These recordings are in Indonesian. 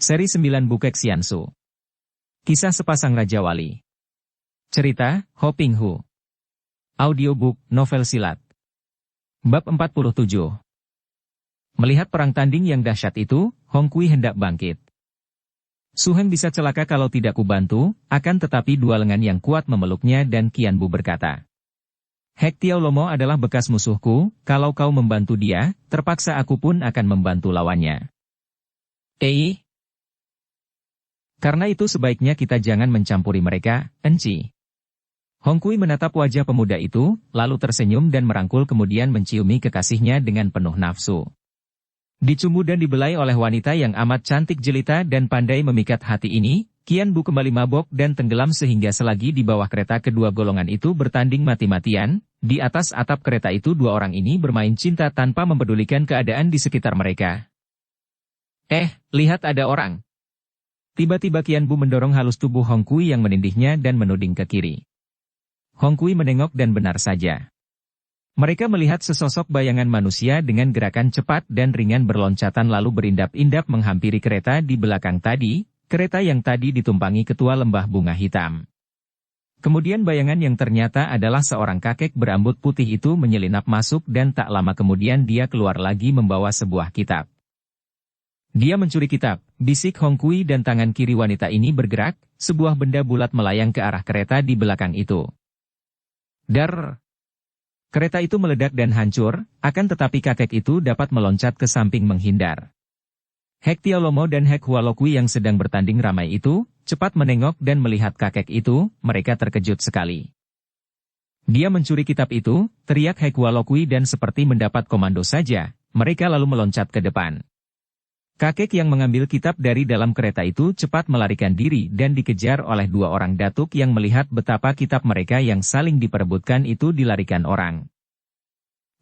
Seri 9 Bukek Xiansu. Kisah sepasang Raja Wali. Cerita, Ho Ping Hu. Audiobook, novel silat. Bab 47. Melihat perang tanding yang dahsyat itu, Hong Kui hendak bangkit. Su Heng bisa celaka kalau tidak kubantu, akan tetapi dua lengan yang kuat memeluknya dan Qian Bu berkata, Hek Tiao Lomo adalah bekas musuhku, kalau kau membantu dia, terpaksa aku pun akan membantu lawannya. Karena itu sebaiknya kita jangan mencampuri mereka, Enci. Hong Kui menatap wajah pemuda itu, lalu tersenyum dan merangkul kemudian menciumi kekasihnya dengan penuh nafsu. Dicumbu dan dibelai oleh wanita yang amat cantik jelita dan pandai memikat hati ini, Qian Bu kembali mabok dan tenggelam sehingga selagi di bawah kereta kedua golongan itu bertanding mati-matian, di atas atap kereta itu dua orang ini bermain cinta tanpa mempedulikan keadaan di sekitar mereka. Lihat ada orang. Tiba-tiba Qian Bu mendorong halus tubuh Hong Kui yang menindihnya dan menuding ke kiri. Hong Kui menengok dan benar saja. Mereka melihat sesosok bayangan manusia dengan gerakan cepat dan ringan berloncatan lalu berindap-indap menghampiri kereta di belakang tadi, kereta yang tadi ditumpangi ketua lembah bunga hitam. Kemudian bayangan yang ternyata adalah seorang kakek berambut putih itu menyelinap masuk dan tak lama kemudian dia keluar lagi membawa sebuah kitab. Dia mencuri kitab, bisik Hong Kui dan tangan kiri wanita ini bergerak, sebuah benda bulat melayang ke arah kereta di belakang itu. Dar! Kereta itu meledak dan hancur, akan tetapi kakek itu dapat meloncat ke samping menghindar. Hek Tiao Lomo dan Hek Hua Lokui yang sedang bertanding ramai itu, cepat menengok dan melihat kakek itu, mereka terkejut sekali. Dia mencuri kitab itu, teriak Hek Hua Lokui dan seperti mendapat komando saja, mereka lalu meloncat ke depan. Kakek yang mengambil kitab dari dalam kereta itu cepat melarikan diri dan dikejar oleh dua orang datuk yang melihat betapa kitab mereka yang saling diperebutkan itu dilarikan orang.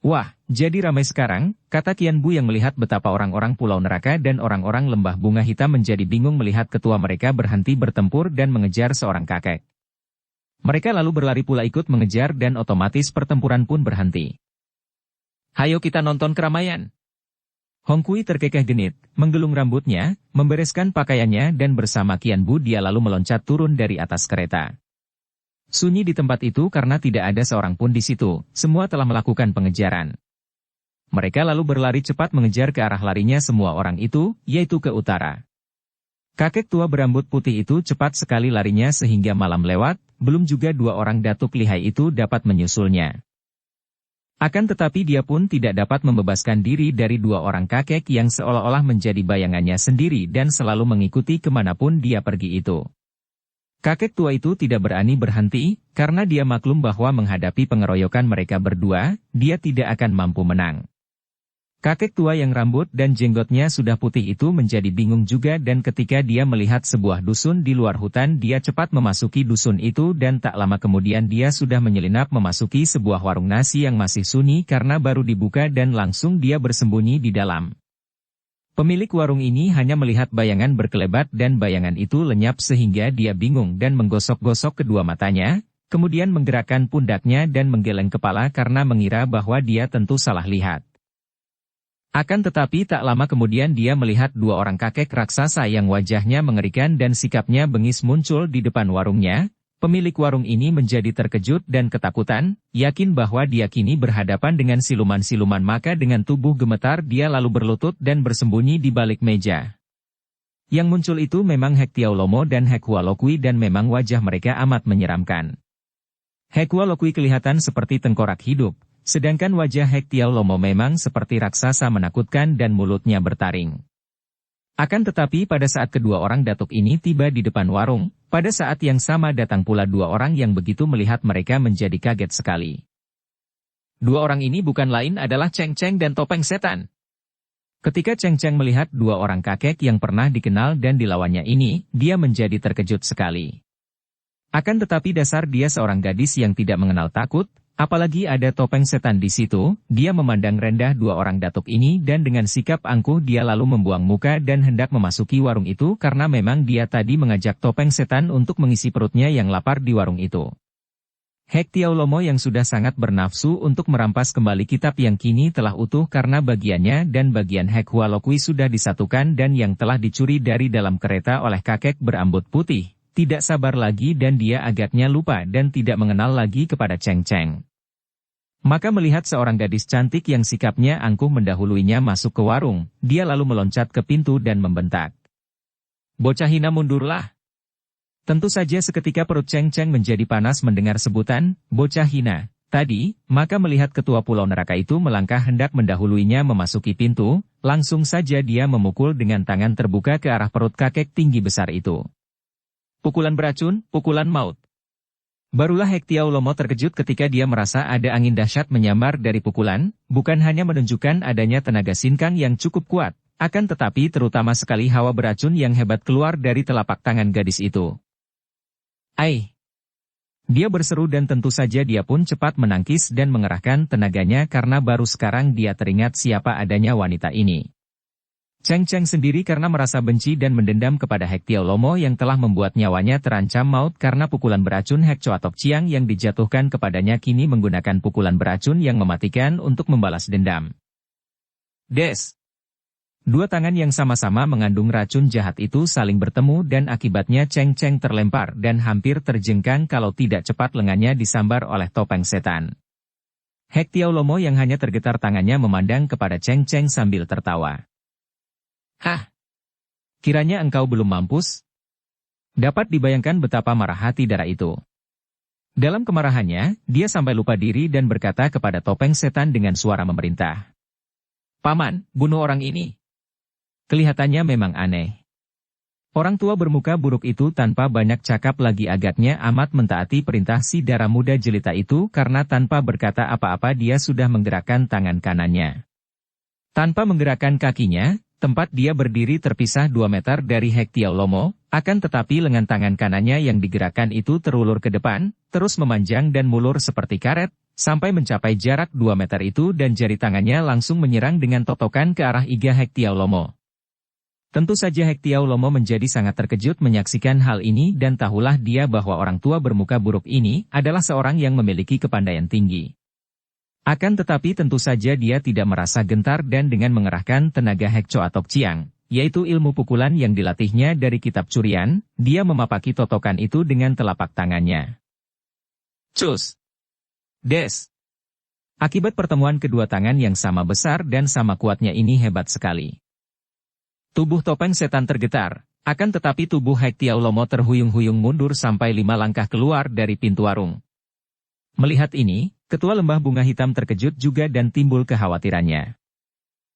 Wah, jadi ramai sekarang, kata Qian Bu yang melihat betapa orang-orang Pulau Neraka dan orang-orang Lembah Bunga Hitam menjadi bingung melihat ketua mereka berhenti bertempur dan mengejar seorang kakek. Mereka lalu berlari pula ikut mengejar dan otomatis pertempuran pun berhenti. Hayo kita nonton keramaian. Hong Kui terkekeh genit, menggelung rambutnya, membereskan pakaiannya dan bersama Qian Bu dia lalu meloncat turun dari atas kereta. Sunyi di tempat itu karena tidak ada seorang pun di situ, semua telah melakukan pengejaran. Mereka lalu berlari cepat mengejar ke arah larinya semua orang itu, yaitu ke utara. Kakek tua berambut putih itu cepat sekali larinya sehingga malam lewat, belum juga dua orang datuk lihai itu dapat menyusulnya. Akan tetapi dia pun tidak dapat membebaskan diri dari dua orang kakek yang seolah-olah menjadi bayangannya sendiri dan selalu mengikuti kemanapun dia pergi itu. Kakek tua itu tidak berani berhenti, karena dia maklum bahwa menghadapi pengeroyokan mereka berdua, dia tidak akan mampu menang. Kakek tua yang rambut dan jenggotnya sudah putih itu menjadi bingung juga dan ketika dia melihat sebuah dusun di luar hutan dia cepat memasuki dusun itu dan tak lama kemudian dia sudah menyelinap memasuki sebuah warung nasi yang masih sunyi karena baru dibuka dan langsung dia bersembunyi di dalam. Pemilik warung ini hanya melihat bayangan berkelebat dan bayangan itu lenyap sehingga dia bingung dan menggosok-gosok kedua matanya, kemudian menggerakkan pundaknya dan menggeleng kepala karena mengira bahwa dia tentu salah lihat. Akan tetapi tak lama kemudian dia melihat dua orang kakek raksasa yang wajahnya mengerikan dan sikapnya bengis muncul di depan warungnya. Pemilik warung ini menjadi terkejut dan ketakutan, yakin bahwa dia kini berhadapan dengan siluman-siluman maka dengan tubuh gemetar dia lalu berlutut dan bersembunyi di balik meja. Yang muncul itu memang Hek Tiao Lomo dan Hek Hua Lokui dan memang wajah mereka amat menyeramkan. Hek Hua Lokui kelihatan seperti tengkorak hidup. Sedangkan wajah Hek Tiao Lomo memang seperti raksasa menakutkan dan mulutnya bertaring. Akan tetapi pada saat kedua orang datuk ini tiba di depan warung, pada saat yang sama datang pula dua orang yang begitu melihat mereka menjadi kaget sekali. Dua orang ini bukan lain adalah Cheng Cheng dan Topeng Setan. Ketika Cheng Cheng melihat dua orang kakek yang pernah dikenal dan dilawannya ini, dia menjadi terkejut sekali. Akan tetapi dasar dia seorang gadis yang tidak mengenal takut, apalagi ada Topeng Setan di situ, dia memandang rendah dua orang datuk ini dan dengan sikap angkuh dia lalu membuang muka dan hendak memasuki warung itu karena memang dia tadi mengajak Topeng Setan untuk mengisi perutnya yang lapar di warung itu. Hek Tiaolomo yang sudah sangat bernafsu untuk merampas kembali kitab yang kini telah utuh karena bagiannya dan bagian Hek Hualokui sudah disatukan dan yang telah dicuri dari dalam kereta oleh kakek berambut putih, tidak sabar lagi dan dia agaknya lupa dan tidak mengenal lagi kepada Cheng Cheng. Maka melihat seorang gadis cantik yang sikapnya angkuh mendahuluinya masuk ke warung, dia lalu meloncat ke pintu dan membentak. "Bocah hina, mundurlah!" Tentu saja seketika perut Cheng Cheng menjadi panas mendengar sebutan, "bocah hina," tadi, maka melihat ketua Pulau Neraka itu melangkah hendak mendahuluinya memasuki pintu, langsung saja dia memukul dengan tangan terbuka ke arah perut kakek tinggi besar itu. Pukulan beracun, pukulan maut. Barulah Hek Tiaolomo terkejut ketika dia merasa ada angin dahsyat menyambar dari pukulan, bukan hanya menunjukkan adanya tenaga sinkang yang cukup kuat, akan tetapi terutama sekali hawa beracun yang hebat keluar dari telapak tangan gadis itu. "Ai!" Dia berseru dan tentu saja dia pun cepat menangkis dan mengerahkan tenaganya karena baru sekarang dia teringat siapa adanya wanita ini. Cheng Cheng sendiri karena merasa benci dan mendendam kepada Hek Tiaolomo yang telah membuat nyawanya terancam maut karena pukulan beracun Hek Choa Tok Chiang yang dijatuhkan kepadanya kini menggunakan pukulan beracun yang mematikan untuk membalas dendam. Des! Dua tangan yang sama-sama mengandung racun jahat itu saling bertemu dan akibatnya Cheng Cheng terlempar dan hampir terjengkang kalau tidak cepat lengannya disambar oleh topeng setan. Hek Tiaolomo yang hanya tergetar tangannya memandang kepada Cheng Cheng sambil tertawa. "Hah? Kiranya engkau belum mampus?" Dapat dibayangkan betapa marah hati darah itu. Dalam kemarahannya, dia sampai lupa diri dan berkata kepada topeng setan dengan suara memerintah. "Paman, bunuh orang ini." Kelihatannya memang aneh. Orang tua bermuka buruk itu tanpa banyak cakap lagi agaknya amat mentaati perintah si darah muda jelita itu karena tanpa berkata apa-apa dia sudah menggerakkan tangan kanannya. Tanpa menggerakkan kakinya, tempat dia berdiri terpisah 2 meter dari Hek Tiaolomo, akan tetapi lengan tangan kanannya yang digerakkan itu terulur ke depan, terus memanjang dan mulur seperti karet, sampai mencapai jarak 2 meter itu dan jari tangannya langsung menyerang dengan totokan ke arah iga Hek Tiaolomo. Tentu saja Hek Tiaolomo menjadi sangat terkejut menyaksikan hal ini dan tahulah dia bahwa orang tua bermuka buruk ini adalah seorang yang memiliki kepandaian tinggi. Akan tetapi tentu saja dia tidak merasa gentar dan dengan mengerahkan tenaga Hek Choa Tok Chiang, yaitu ilmu pukulan yang dilatihnya dari kitab curian, dia memapaki totokan itu dengan telapak tangannya. Cus! Des! Akibat pertemuan kedua tangan yang sama besar dan sama kuatnya ini hebat sekali. Tubuh topeng setan tergetar, akan tetapi tubuh Hek Tiaolomo terhuyung-huyung mundur sampai 5 langkah keluar dari pintu warung. Melihat ini, ketua lembah bunga hitam terkejut juga dan timbul kekhawatirannya.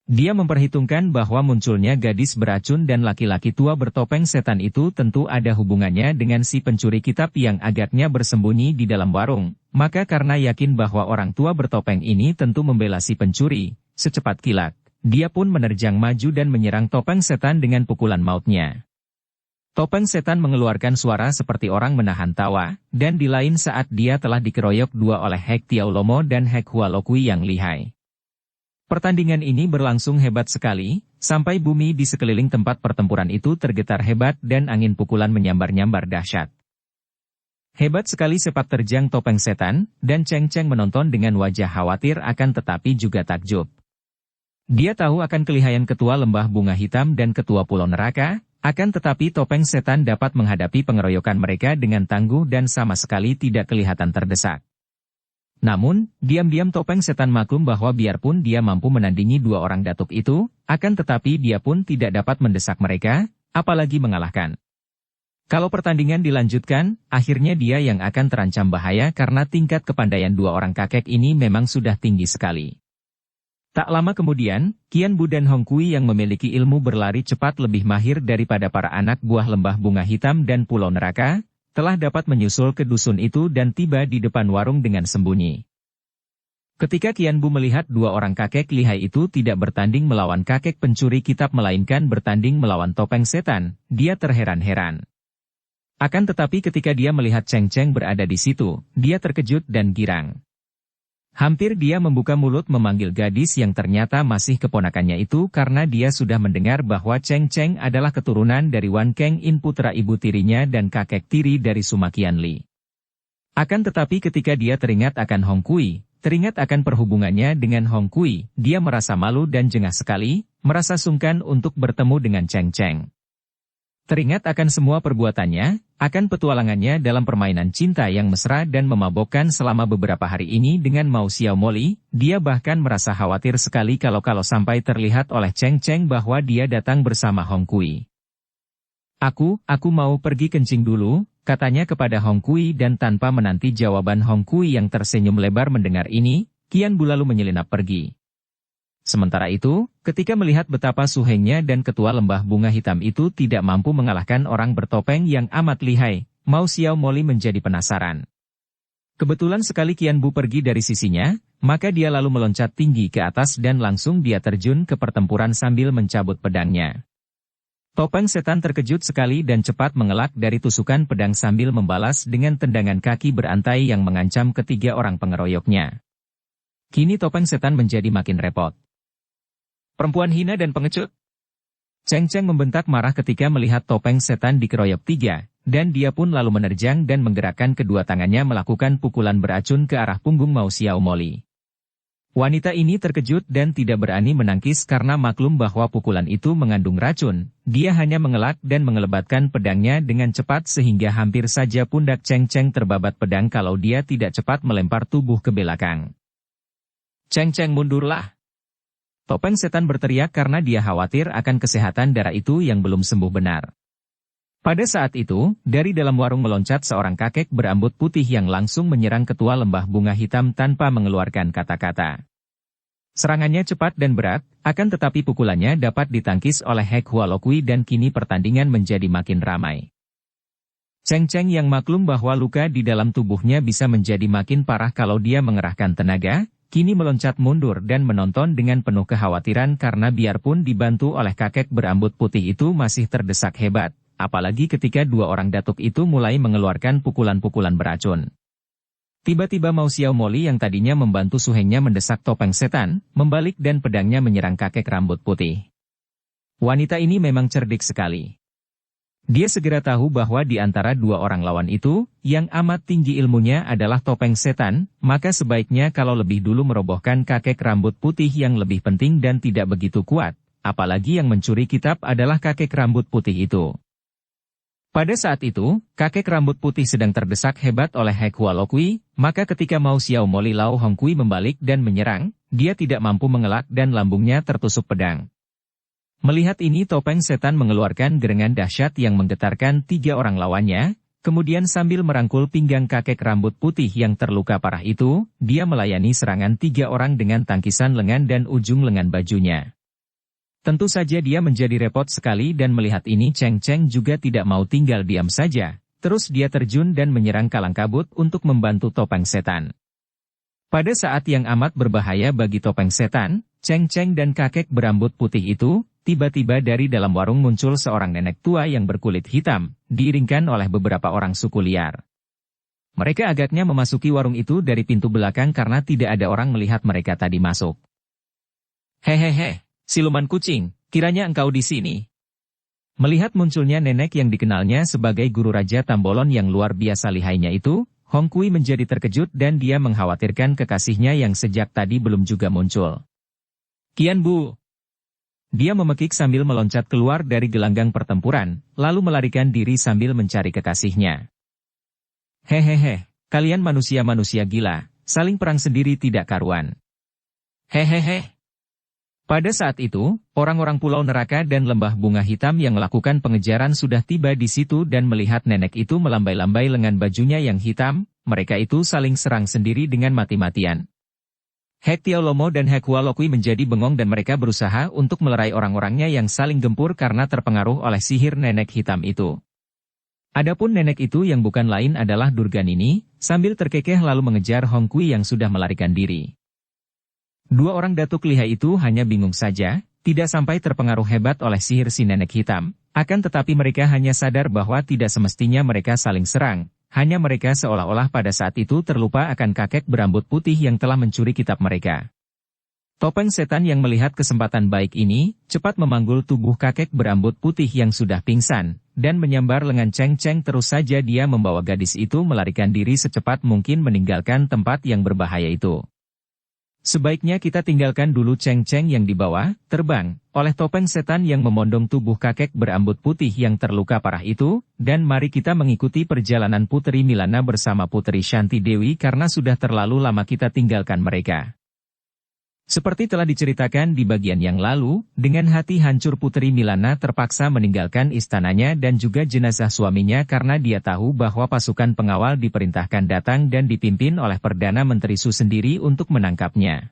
Dia memperhitungkan bahwa munculnya gadis beracun dan laki-laki tua bertopeng setan itu tentu ada hubungannya dengan si pencuri kitab yang agaknya bersembunyi di dalam warung, maka karena yakin bahwa orang tua bertopeng ini tentu membela si pencuri, secepat kilat. Dia pun menerjang maju dan menyerang topeng setan dengan pukulan mautnya. Topeng setan mengeluarkan suara seperti orang menahan tawa, dan di lain saat dia telah dikeroyok dua oleh Hek Tiaolomo dan Hek Hualokui yang lihai. Pertandingan ini berlangsung hebat sekali, sampai bumi di sekeliling tempat pertempuran itu tergetar hebat dan angin pukulan menyambar-nyambar dahsyat. Hebat sekali sepak terjang topeng setan, dan Cheng Cheng menonton dengan wajah khawatir akan tetapi juga takjub. Dia tahu akan kelihayan ketua lembah bunga hitam dan ketua pulau neraka, akan tetapi topeng setan dapat menghadapi pengeroyokan mereka dengan tangguh dan sama sekali tidak kelihatan terdesak. Namun, diam-diam topeng setan maklum bahwa biarpun dia mampu menandingi dua orang datuk itu, akan tetapi dia pun tidak dapat mendesak mereka, apalagi mengalahkan. Kalau pertandingan dilanjutkan, akhirnya dia yang akan terancam bahaya karena tingkat kepandaian dua orang kakek ini memang sudah tinggi sekali. Tak lama kemudian, Qian Bu dan Hong Kui yang memiliki ilmu berlari cepat lebih mahir daripada para anak buah lembah bunga hitam dan pulau neraka, telah dapat menyusul ke dusun itu dan tiba di depan warung dengan sembunyi. Ketika Qian Bu melihat dua orang kakek lihai itu tidak bertanding melawan kakek pencuri kitab melainkan bertanding melawan topeng setan, dia terheran-heran. Akan tetapi ketika dia melihat Cheng Cheng berada di situ, dia terkejut dan girang. Hampir dia membuka mulut memanggil gadis yang ternyata masih keponakannya itu karena dia sudah mendengar bahwa Cheng Cheng adalah keturunan dari Wan Keng In putra ibu tirinya dan kakek tiri dari Sumakian Li. Akan tetapi ketika dia teringat akan Hong Kui, teringat akan perhubungannya dengan Hong Kui, dia merasa malu dan jengah sekali, merasa sungkan untuk bertemu dengan Cheng Cheng. Teringat akan semua perbuatannya, akan petualangannya dalam permainan cinta yang mesra dan memabokkan selama beberapa hari ini dengan Mao Xiaomoli, dia bahkan merasa khawatir sekali kalau sampai terlihat oleh Cheng Cheng bahwa dia datang bersama Hong Kui. Aku mau pergi kencing dulu, katanya kepada Hong Kui dan tanpa menanti jawaban Hong Kui yang tersenyum lebar mendengar ini, Qian Bu lalu menyelinap pergi. Sementara itu, ketika melihat betapa suhengnya dan ketua lembah bunga hitam itu tidak mampu mengalahkan orang bertopeng yang amat lihai, Mao Xiaomoli menjadi penasaran. Kebetulan sekali Qian Bu pergi dari sisinya, maka dia lalu meloncat tinggi ke atas dan langsung dia terjun ke pertempuran sambil mencabut pedangnya. Topeng setan terkejut sekali dan cepat mengelak dari tusukan pedang sambil membalas dengan tendangan kaki berantai yang mengancam ketiga orang pengeroyoknya. Kini topeng setan menjadi makin repot. Perempuan hina dan pengecut. Cheng Cheng membentak marah ketika melihat topeng setan dikeroyok tiga, dan dia pun lalu menerjang dan menggerakkan kedua tangannya melakukan pukulan beracun ke arah punggung Mao Xiaomoli. Wanita ini terkejut dan tidak berani menangkis karena maklum bahwa pukulan itu mengandung racun. Dia hanya mengelak dan mengelebatkan pedangnya dengan cepat sehingga hampir saja pundak Cheng Cheng terbabat pedang kalau dia tidak cepat melempar tubuh ke belakang. Cheng Cheng, mundurlah! Topeng setan berteriak karena dia khawatir akan kesehatan darah itu yang belum sembuh benar. Pada saat itu, dari dalam warung meloncat seorang kakek berambut putih yang langsung menyerang ketua lembah bunga hitam tanpa mengeluarkan kata-kata. Serangannya cepat dan berat, akan tetapi pukulannya dapat ditangkis oleh Hek Hua Lokui dan kini pertandingan menjadi makin ramai. Cheng Cheng yang maklum bahwa luka di dalam tubuhnya bisa menjadi makin parah kalau dia mengerahkan tenaga, kini meloncat mundur dan menonton dengan penuh kekhawatiran karena biarpun dibantu oleh kakek berambut putih itu masih terdesak hebat. Apalagi ketika dua orang datuk itu mulai mengeluarkan pukulan-pukulan beracun. Tiba-tiba Mao Xiaomoli yang tadinya membantu suhengnya mendesak topeng setan, membalik dan pedangnya menyerang kakek rambut putih. Wanita ini memang cerdik sekali. Dia segera tahu bahwa di antara dua orang lawan itu, yang amat tinggi ilmunya adalah topeng setan, maka sebaiknya kalau lebih dulu merobohkan kakek rambut putih yang lebih penting dan tidak begitu kuat, apalagi yang mencuri kitab adalah kakek rambut putih itu. Pada saat itu, kakek rambut putih sedang terdesak hebat oleh Hek Hua Lokui, maka ketika Mao Xiaomoli Lau Hong Kui membalik dan menyerang, dia tidak mampu mengelak dan lambungnya tertusuk pedang. Melihat ini topeng setan mengeluarkan gerengan dahsyat yang menggetarkan tiga orang lawannya, kemudian sambil merangkul pinggang kakek rambut putih yang terluka parah itu, dia melayani serangan tiga orang dengan tangkisan lengan dan ujung lengan bajunya. Tentu saja dia menjadi repot sekali dan melihat ini Cheng Cheng juga tidak mau tinggal diam saja. Terus dia terjun dan menyerang kalang kabut untuk membantu topeng setan. Pada saat yang amat berbahaya bagi topeng setan, Cheng Cheng dan kakek berambut putih itu, tiba-tiba dari dalam warung muncul seorang nenek tua yang berkulit hitam, diiringkan oleh beberapa orang suku liar. Mereka agaknya memasuki warung itu dari pintu belakang karena tidak ada orang melihat mereka tadi masuk. Hehehe. Siluman kucing, kiranya engkau di sini. Melihat munculnya nenek yang dikenalnya sebagai guru Raja Tambolon yang luar biasa lihainya itu, Hong Kui menjadi terkejut dan dia mengkhawatirkan kekasihnya yang sejak tadi belum juga muncul. Qian Bu. Dia memekik sambil meloncat keluar dari gelanggang pertempuran, lalu melarikan diri sambil mencari kekasihnya. Hehehe, kalian manusia-manusia gila, saling perang sendiri tidak karuan. Hehehe. Pada saat itu, orang-orang Pulau Neraka dan Lembah Bunga Hitam yang melakukan pengejaran sudah tiba di situ dan melihat nenek itu melambai-lambai lengan bajunya yang hitam, mereka itu saling serang sendiri dengan mati-matian. Hek Tiao Lomo dan Hek Hua Lokui menjadi bengong dan mereka berusaha untuk melerai orang-orangnya yang saling gempur karena terpengaruh oleh sihir nenek hitam itu. Adapun nenek itu yang bukan lain adalah Durganini, sambil terkekeh lalu mengejar Hong Kui yang sudah melarikan diri. Dua orang datuk lihai itu hanya bingung saja, tidak sampai terpengaruh hebat oleh sihir si nenek hitam, akan tetapi mereka hanya sadar bahwa tidak semestinya mereka saling serang, hanya mereka seolah-olah pada saat itu terlupa akan kakek berambut putih yang telah mencuri kitab mereka. Topeng setan yang melihat kesempatan baik ini, cepat memanggul tubuh kakek berambut putih yang sudah pingsan, dan menyambar lengan Cheng Cheng. Terus saja dia membawa gadis itu melarikan diri secepat mungkin meninggalkan tempat yang berbahaya itu. Sebaiknya kita tinggalkan dulu Cheng Cheng yang dibawa, terbang, oleh topeng setan yang memondong tubuh kakek berambut putih yang terluka parah itu, dan mari kita mengikuti perjalanan Putri Milana bersama Putri Shanti Dewi karena sudah terlalu lama kita tinggalkan mereka. Seperti telah diceritakan di bagian yang lalu, dengan hati hancur Putri Milana terpaksa meninggalkan istananya dan juga jenazah suaminya karena dia tahu bahwa pasukan pengawal diperintahkan datang dan dipimpin oleh Perdana Menteri Su sendiri untuk menangkapnya.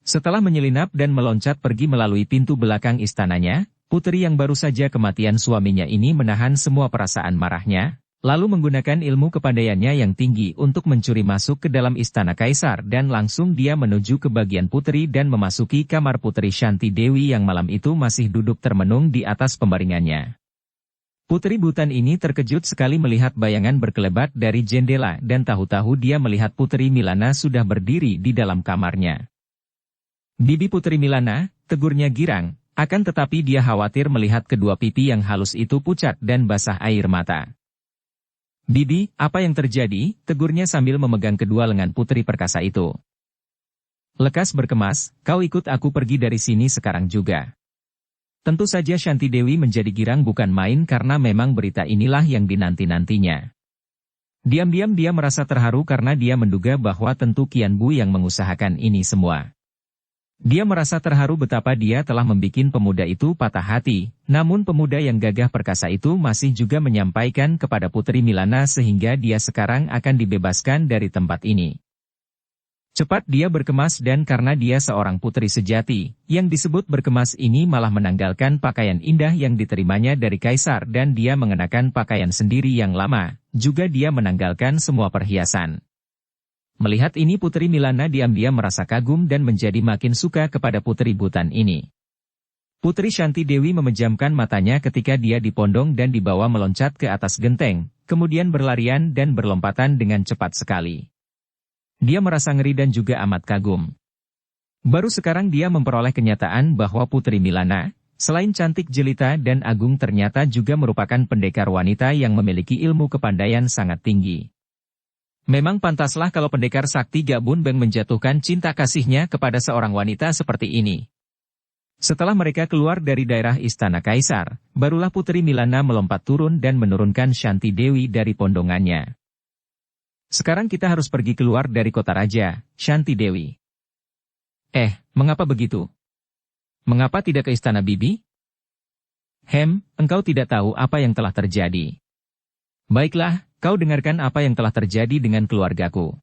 Setelah menyelinap dan meloncat pergi melalui pintu belakang istananya, putri yang baru saja kematian suaminya ini menahan semua perasaan marahnya, lalu menggunakan ilmu kepandaiannya yang tinggi untuk mencuri masuk ke dalam istana kaisar dan langsung dia menuju ke bagian putri dan memasuki kamar Putri Shanti Dewi yang malam itu masih duduk termenung di atas pembaringannya. Putri Butan ini terkejut sekali melihat bayangan berkelebat dari jendela dan tahu-tahu dia melihat Putri Milana sudah berdiri di dalam kamarnya. "Bibi Putri Milana," tegurnya girang, akan tetapi dia khawatir melihat kedua pipi yang halus itu pucat dan basah air mata. "Bibi, apa yang terjadi?" tegurnya sambil memegang kedua lengan putri perkasa itu. "Lekas berkemas, kau ikut aku pergi dari sini sekarang juga." Tentu saja Shanti Dewi menjadi girang bukan main karena memang berita inilah yang dinanti-nantinya. Diam-diam dia merasa terharu karena dia menduga bahwa tentu Qian Bu yang mengusahakan ini semua. Dia merasa terharu betapa dia telah membikin pemuda itu patah hati, namun pemuda yang gagah perkasa itu masih juga menyampaikan kepada Putri Milana sehingga dia sekarang akan dibebaskan dari tempat ini. Cepat dia berkemas dan karena dia seorang putri sejati, yang disebut berkemas ini malah menanggalkan pakaian indah yang diterimanya dari kaisar dan dia mengenakan pakaian sendiri yang lama, juga dia menanggalkan semua perhiasan. Melihat ini Putri Milana diam-diam merasa kagum dan menjadi makin suka kepada Putri Butan ini. Putri Shanti Dewi memejamkan matanya ketika dia dipondong dan dibawa meloncat ke atas genteng, kemudian berlarian dan berlompatan dengan cepat sekali. Dia merasa ngeri dan juga amat kagum. Baru sekarang dia memperoleh kenyataan bahwa Putri Milana, selain cantik jelita dan agung ternyata juga merupakan pendekar wanita yang memiliki ilmu kepandaian sangat tinggi. Memang pantaslah kalau pendekar sakti Gak Bun Beng menjatuhkan cinta kasihnya kepada seorang wanita seperti ini. Setelah mereka keluar dari daerah istana kaisar, barulah Putri Milana melompat turun dan menurunkan Shanti Dewi dari pondongannya. "Sekarang kita harus pergi keluar dari kota raja, Shanti Dewi." Mengapa begitu? Mengapa tidak ke istana bibi? Engkau tidak tahu apa yang telah terjadi. Baiklah, kau dengarkan apa yang telah terjadi dengan keluargaku.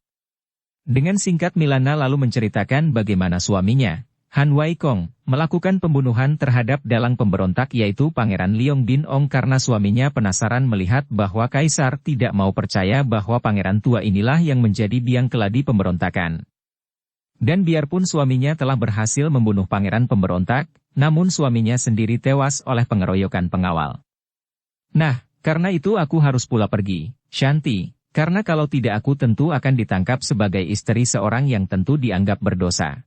Dengan singkat Milana lalu menceritakan bagaimana suaminya, Han Wai Kong, melakukan pembunuhan terhadap dalang pemberontak yaitu Pangeran Liong Bin Ong karena suaminya penasaran melihat bahwa kaisar tidak mau percaya bahwa pangeran tua inilah yang menjadi biang keladi pemberontakan. Dan biarpun suaminya telah berhasil membunuh pangeran pemberontak, namun suaminya sendiri tewas oleh pengeroyokan pengawal. "Nah, karena itu aku harus pula pergi, Shanti, karena kalau tidak aku tentu akan ditangkap sebagai istri seorang yang tentu dianggap berdosa."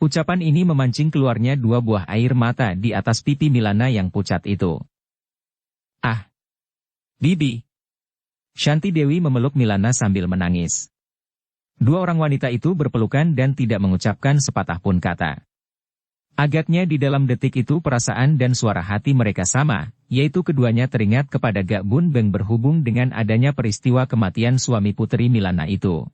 Ucapan ini memancing keluarnya dua buah air mata di atas pipi Milana yang pucat itu. "Ah, Bibi." Shanti Dewi memeluk Milana sambil menangis. Dua orang wanita itu berpelukan dan tidak mengucapkan sepatah pun kata. Agaknya di dalam detik itu perasaan dan suara hati mereka sama, yaitu keduanya teringat kepada Gak Bun Beng berhubung dengan adanya peristiwa kematian suami Putri Milana itu.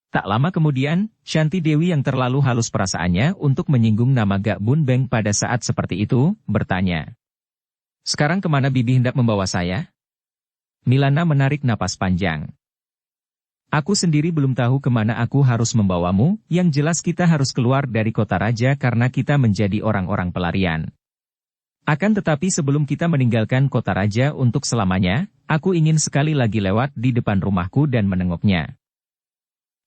Tak lama kemudian, Shanti Dewi yang terlalu halus perasaannya untuk menyinggung nama Gak Bun Beng pada saat seperti itu, bertanya. "Sekarang kemana bibi hendak membawa saya?" Milana menarik napas panjang. "Aku sendiri belum tahu kemana aku harus membawamu, yang jelas kita harus keluar dari kota raja karena kita menjadi orang-orang pelarian. Akan tetapi sebelum kita meninggalkan kota raja untuk selamanya, aku ingin sekali lagi lewat di depan rumahku dan menengoknya."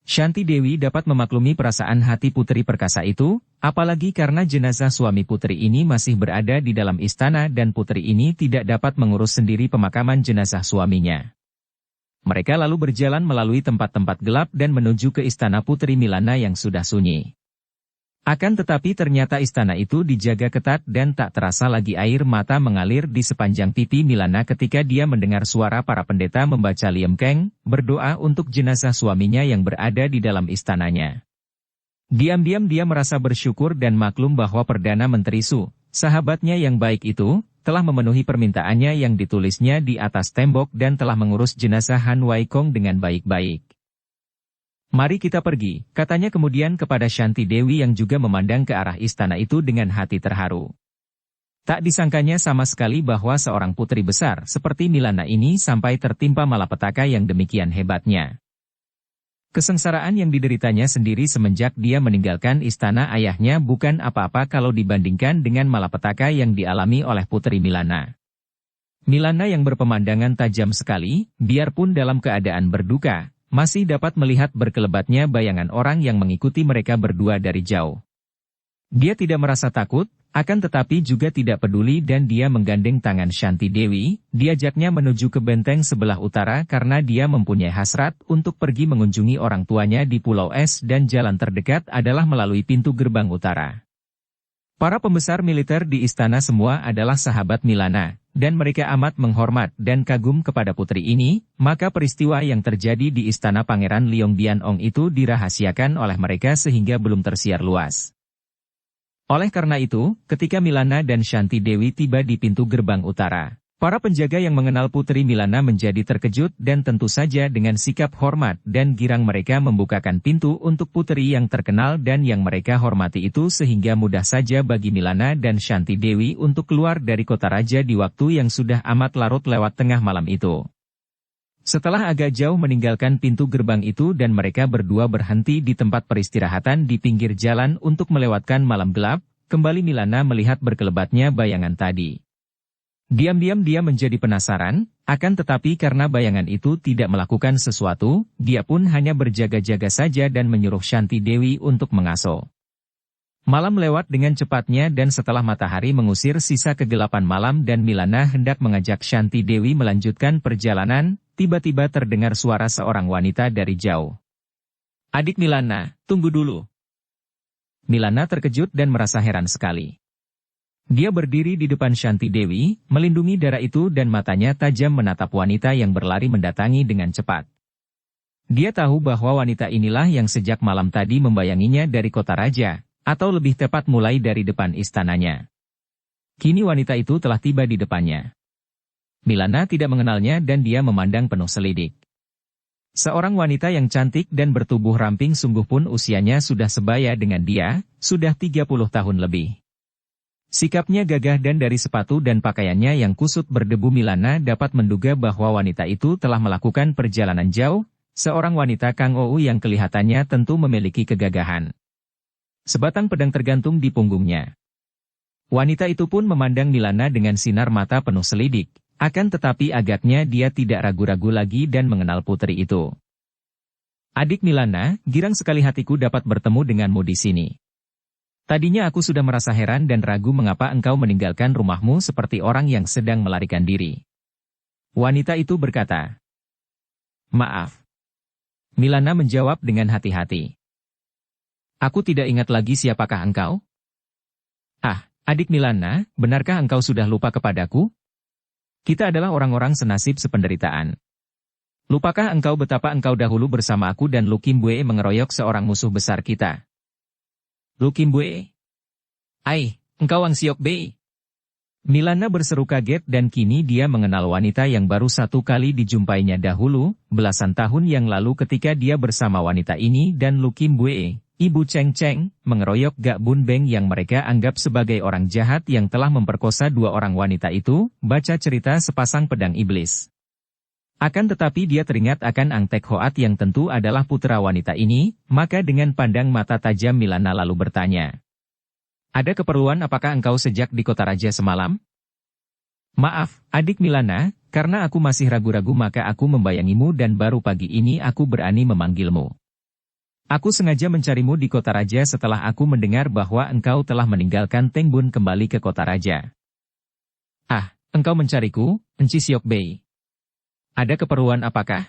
Shanti Dewi dapat memaklumi perasaan hati putri perkasa itu, apalagi karena jenazah suami putri ini masih berada di dalam istana dan putri ini tidak dapat mengurus sendiri pemakaman jenazah suaminya. Mereka lalu berjalan melalui tempat-tempat gelap dan menuju ke istana Putri Milana yang sudah sunyi. Akan tetapi ternyata istana itu dijaga ketat dan tak terasa lagi air mata mengalir di sepanjang pipi Milana ketika dia mendengar suara para pendeta membaca Liem Keng, berdoa untuk jenazah suaminya yang berada di dalam istananya. Diam-diam dia merasa bersyukur dan maklum bahwa Perdana Menteri Su, sahabatnya yang baik itu, telah memenuhi permintaannya yang ditulisnya di atas tembok dan telah mengurus jenazah Han Wai Kong dengan baik-baik. Mari kita pergi, katanya kemudian kepada Shanti Dewi yang juga memandang ke arah istana itu dengan hati terharu. Tak disangkanya sama sekali bahwa seorang putri besar seperti Milana ini sampai tertimpa malapetaka yang demikian hebatnya. Kesengsaraan yang dideritanya sendiri semenjak dia meninggalkan istana ayahnya bukan apa-apa kalau dibandingkan dengan malapetaka yang dialami oleh putri Milana. Milana yang berpemandangan tajam sekali, biarpun dalam keadaan berduka, masih dapat melihat berkelebatnya bayangan orang yang mengikuti mereka berdua dari jauh. Dia tidak merasa takut, akan tetapi juga tidak peduli dan dia menggandeng tangan Shanti Dewi, diajaknya menuju ke benteng sebelah utara karena dia mempunyai hasrat untuk pergi mengunjungi orang tuanya di Pulau Es dan jalan terdekat adalah melalui pintu gerbang utara. Para pembesar militer di istana semua adalah sahabat Milana, dan mereka amat menghormat dan kagum kepada putri ini, maka peristiwa yang terjadi di istana Pangeran Leong Bianong itu dirahasiakan oleh mereka sehingga belum tersiar luas. Oleh karena itu, ketika Milana dan Shanti Dewi tiba di pintu gerbang utara, para penjaga yang mengenal putri Milana menjadi terkejut dan tentu saja dengan sikap hormat dan girang mereka membukakan pintu untuk putri yang terkenal dan yang mereka hormati itu sehingga mudah saja bagi Milana dan Shanti Dewi untuk keluar dari kota raja di waktu yang sudah amat larut lewat tengah malam itu. Setelah agak jauh meninggalkan pintu gerbang itu dan mereka berdua berhenti di tempat peristirahatan di pinggir jalan untuk melewatkan malam gelap, kembali Milana melihat berkelebatnya bayangan tadi. Diam-diam dia menjadi penasaran, akan tetapi karena bayangan itu tidak melakukan sesuatu, dia pun hanya berjaga-jaga saja dan menyuruh Shanti Dewi untuk mengasuh. Malam lewat dengan cepatnya dan setelah matahari mengusir sisa kegelapan malam dan Milana hendak mengajak Shanti Dewi melanjutkan perjalanan, tiba-tiba terdengar suara seorang wanita dari jauh. "Adik Milana, tunggu dulu." Milana terkejut dan merasa heran sekali. Dia berdiri di depan Shanti Dewi, melindungi darah itu dan matanya tajam menatap wanita yang berlari mendatangi dengan cepat. Dia tahu bahwa wanita inilah yang sejak malam tadi membayanginya dari kota raja, atau lebih tepat mulai dari depan istananya. Kini wanita itu telah tiba di depannya. Milana tidak mengenalnya dan dia memandang penuh selidik. Seorang wanita yang cantik dan bertubuh ramping sungguh pun usianya sudah sebaya dengan dia, sudah 30 tahun lebih. Sikapnya gagah dan dari sepatu dan pakaiannya yang kusut berdebu Milana dapat menduga bahwa wanita itu telah melakukan perjalanan jauh, seorang wanita Kang Ou yang kelihatannya tentu memiliki kegagahan. Sebatang pedang tergantung di punggungnya. Wanita itu pun memandang Milana dengan sinar mata penuh selidik, akan tetapi agaknya dia tidak ragu-ragu lagi dan mengenal putri itu. "Adik Milana, girang sekali hatiku dapat bertemu denganmu di sini. Tadinya aku sudah merasa heran dan ragu mengapa engkau meninggalkan rumahmu seperti orang yang sedang melarikan diri." Wanita itu berkata. "Maaf." Milana menjawab dengan hati-hati. "Aku tidak ingat lagi siapakah engkau?" "Ah, adik Milana, benarkah engkau sudah lupa kepadaku? Kita adalah orang-orang senasib sependeritaan. Lupakah engkau betapa engkau dahulu bersama aku dan Lu Kim Bue mengeroyok seorang musuh besar kita?" "Lu Kim Bue? Ai, engkau Wang Siok Bei." Milana berseru kaget dan kini dia mengenal wanita yang baru satu kali dijumpainya dahulu, belasan tahun yang lalu ketika dia bersama wanita ini dan Lu Kim Bue, Ibu Cheng Cheng, mengeroyok Gak Bun Beng yang mereka anggap sebagai orang jahat yang telah memperkosa dua orang wanita itu, baca cerita sepasang pedang iblis. Akan tetapi dia teringat akan Ang Tek Hoat yang tentu adalah putra wanita ini, maka dengan pandang mata tajam Milana lalu bertanya. "Ada keperluan apakah engkau sejak di kota raja semalam?" "Maaf, adik Milana, karena aku masih ragu-ragu maka aku membayangimu dan baru pagi ini aku berani memanggilmu. Aku sengaja mencarimu di kota raja setelah aku mendengar bahwa engkau telah meninggalkan Teng Bun kembali ke kota raja." "Ah, engkau mencariku, Enci Siok Bei. Ada keperluan apakah?"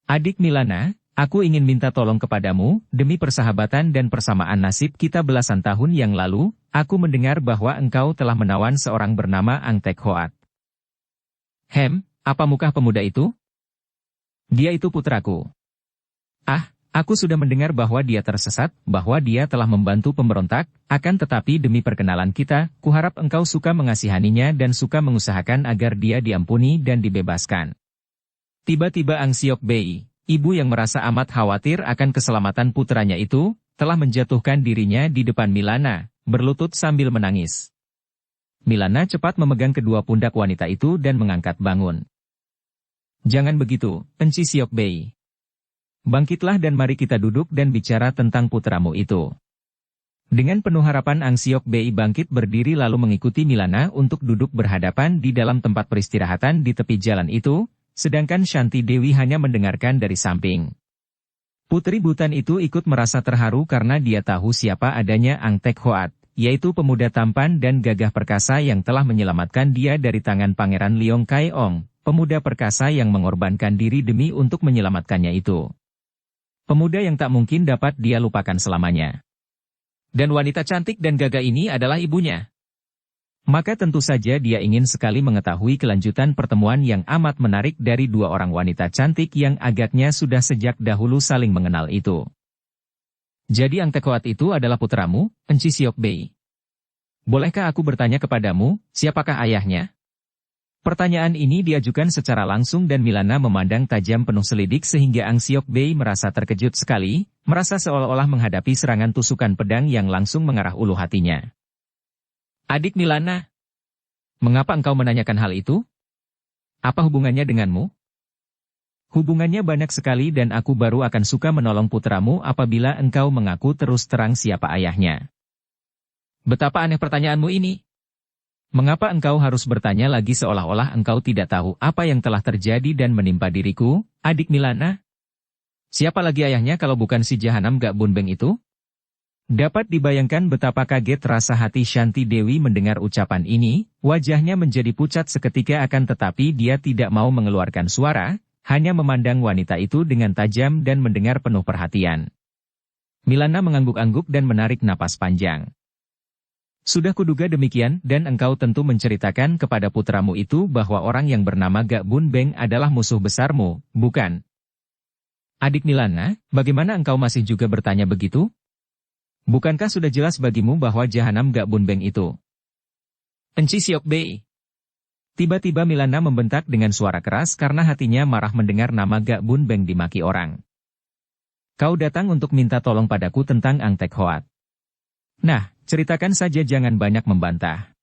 "Adik Milana, aku ingin minta tolong kepadamu, demi persahabatan dan persamaan nasib kita belasan tahun yang lalu, aku mendengar bahwa engkau telah menawan seorang bernama Ang Tek Hoat. Apa mukah pemuda itu? Dia itu putraku. Ah, aku sudah mendengar bahwa dia tersesat, bahwa dia telah membantu pemberontak, akan tetapi demi perkenalan kita, kuharap engkau suka mengasihaninya dan suka mengusahakan agar dia diampuni dan dibebaskan. Tiba-tiba Ang Siok Bei, ibu yang merasa amat khawatir akan keselamatan putranya itu, telah menjatuhkan dirinya di depan Milana, berlutut sambil menangis. Milana cepat memegang kedua pundak wanita itu dan mengangkat bangun. Jangan begitu, Enci Siok Bei. Bangkitlah dan mari kita duduk dan bicara tentang putramu itu. Dengan penuh harapan Ang Siok Bei bangkit berdiri lalu mengikuti Milana untuk duduk berhadapan di dalam tempat peristirahatan di tepi jalan itu, sedangkan Shanti Dewi hanya mendengarkan dari samping. Putri Butan itu ikut merasa terharu karena dia tahu siapa adanya Ang Tek Hoat, yaitu pemuda tampan dan gagah perkasa yang telah menyelamatkan dia dari tangan Pangeran Leong Kai Ong, pemuda perkasa yang mengorbankan diri demi untuk menyelamatkannya itu. Pemuda yang tak mungkin dapat dia lupakan selamanya. Dan wanita cantik dan gagah ini adalah ibunya. Maka tentu saja dia ingin sekali mengetahui kelanjutan pertemuan yang amat menarik dari dua orang wanita cantik yang agaknya sudah sejak dahulu saling mengenal itu. Jadi Ang Tek Hoat itu adalah putramu, Enci Siok Bei. Bolehkah aku bertanya kepadamu, siapakah ayahnya? Pertanyaan ini diajukan secara langsung dan Milana memandang tajam penuh selidik sehingga Ang Siok Bei merasa terkejut sekali, merasa seolah-olah menghadapi serangan tusukan pedang yang langsung mengarah ulu hatinya. Adik Milana, mengapa engkau menanyakan hal itu? Apa hubungannya denganmu? Hubungannya banyak sekali dan aku baru akan suka menolong putramu apabila engkau mengaku terus terang siapa ayahnya. Betapa aneh pertanyaanmu ini. Mengapa engkau harus bertanya lagi seolah-olah engkau tidak tahu apa yang telah terjadi dan menimpa diriku, adik Milana? Siapa lagi ayahnya kalau bukan si Jahanam Gak Bunbeng itu? Dapat dibayangkan betapa kaget rasa hati Shanti Dewi mendengar ucapan ini, wajahnya menjadi pucat seketika akan tetapi dia tidak mau mengeluarkan suara, hanya memandang wanita itu dengan tajam dan mendengar penuh perhatian. Milana mengangguk-angguk dan menarik napas panjang. Sudah kuduga demikian dan engkau tentu menceritakan kepada putramu itu bahwa orang yang bernama Gak Bunbeng adalah musuh besarmu, bukan? Adik Milana, bagaimana engkau masih juga bertanya begitu? Bukankah sudah jelas bagimu bahwa Jahanam Gak Bunbeng itu? Enci Siok Bei. Tiba-tiba Milana membentak dengan suara keras karena hatinya marah mendengar nama Gak Bunbeng dimaki orang. Kau datang untuk minta tolong padaku tentang Ang Tek Hoat. Nah, ceritakan saja jangan banyak membantah.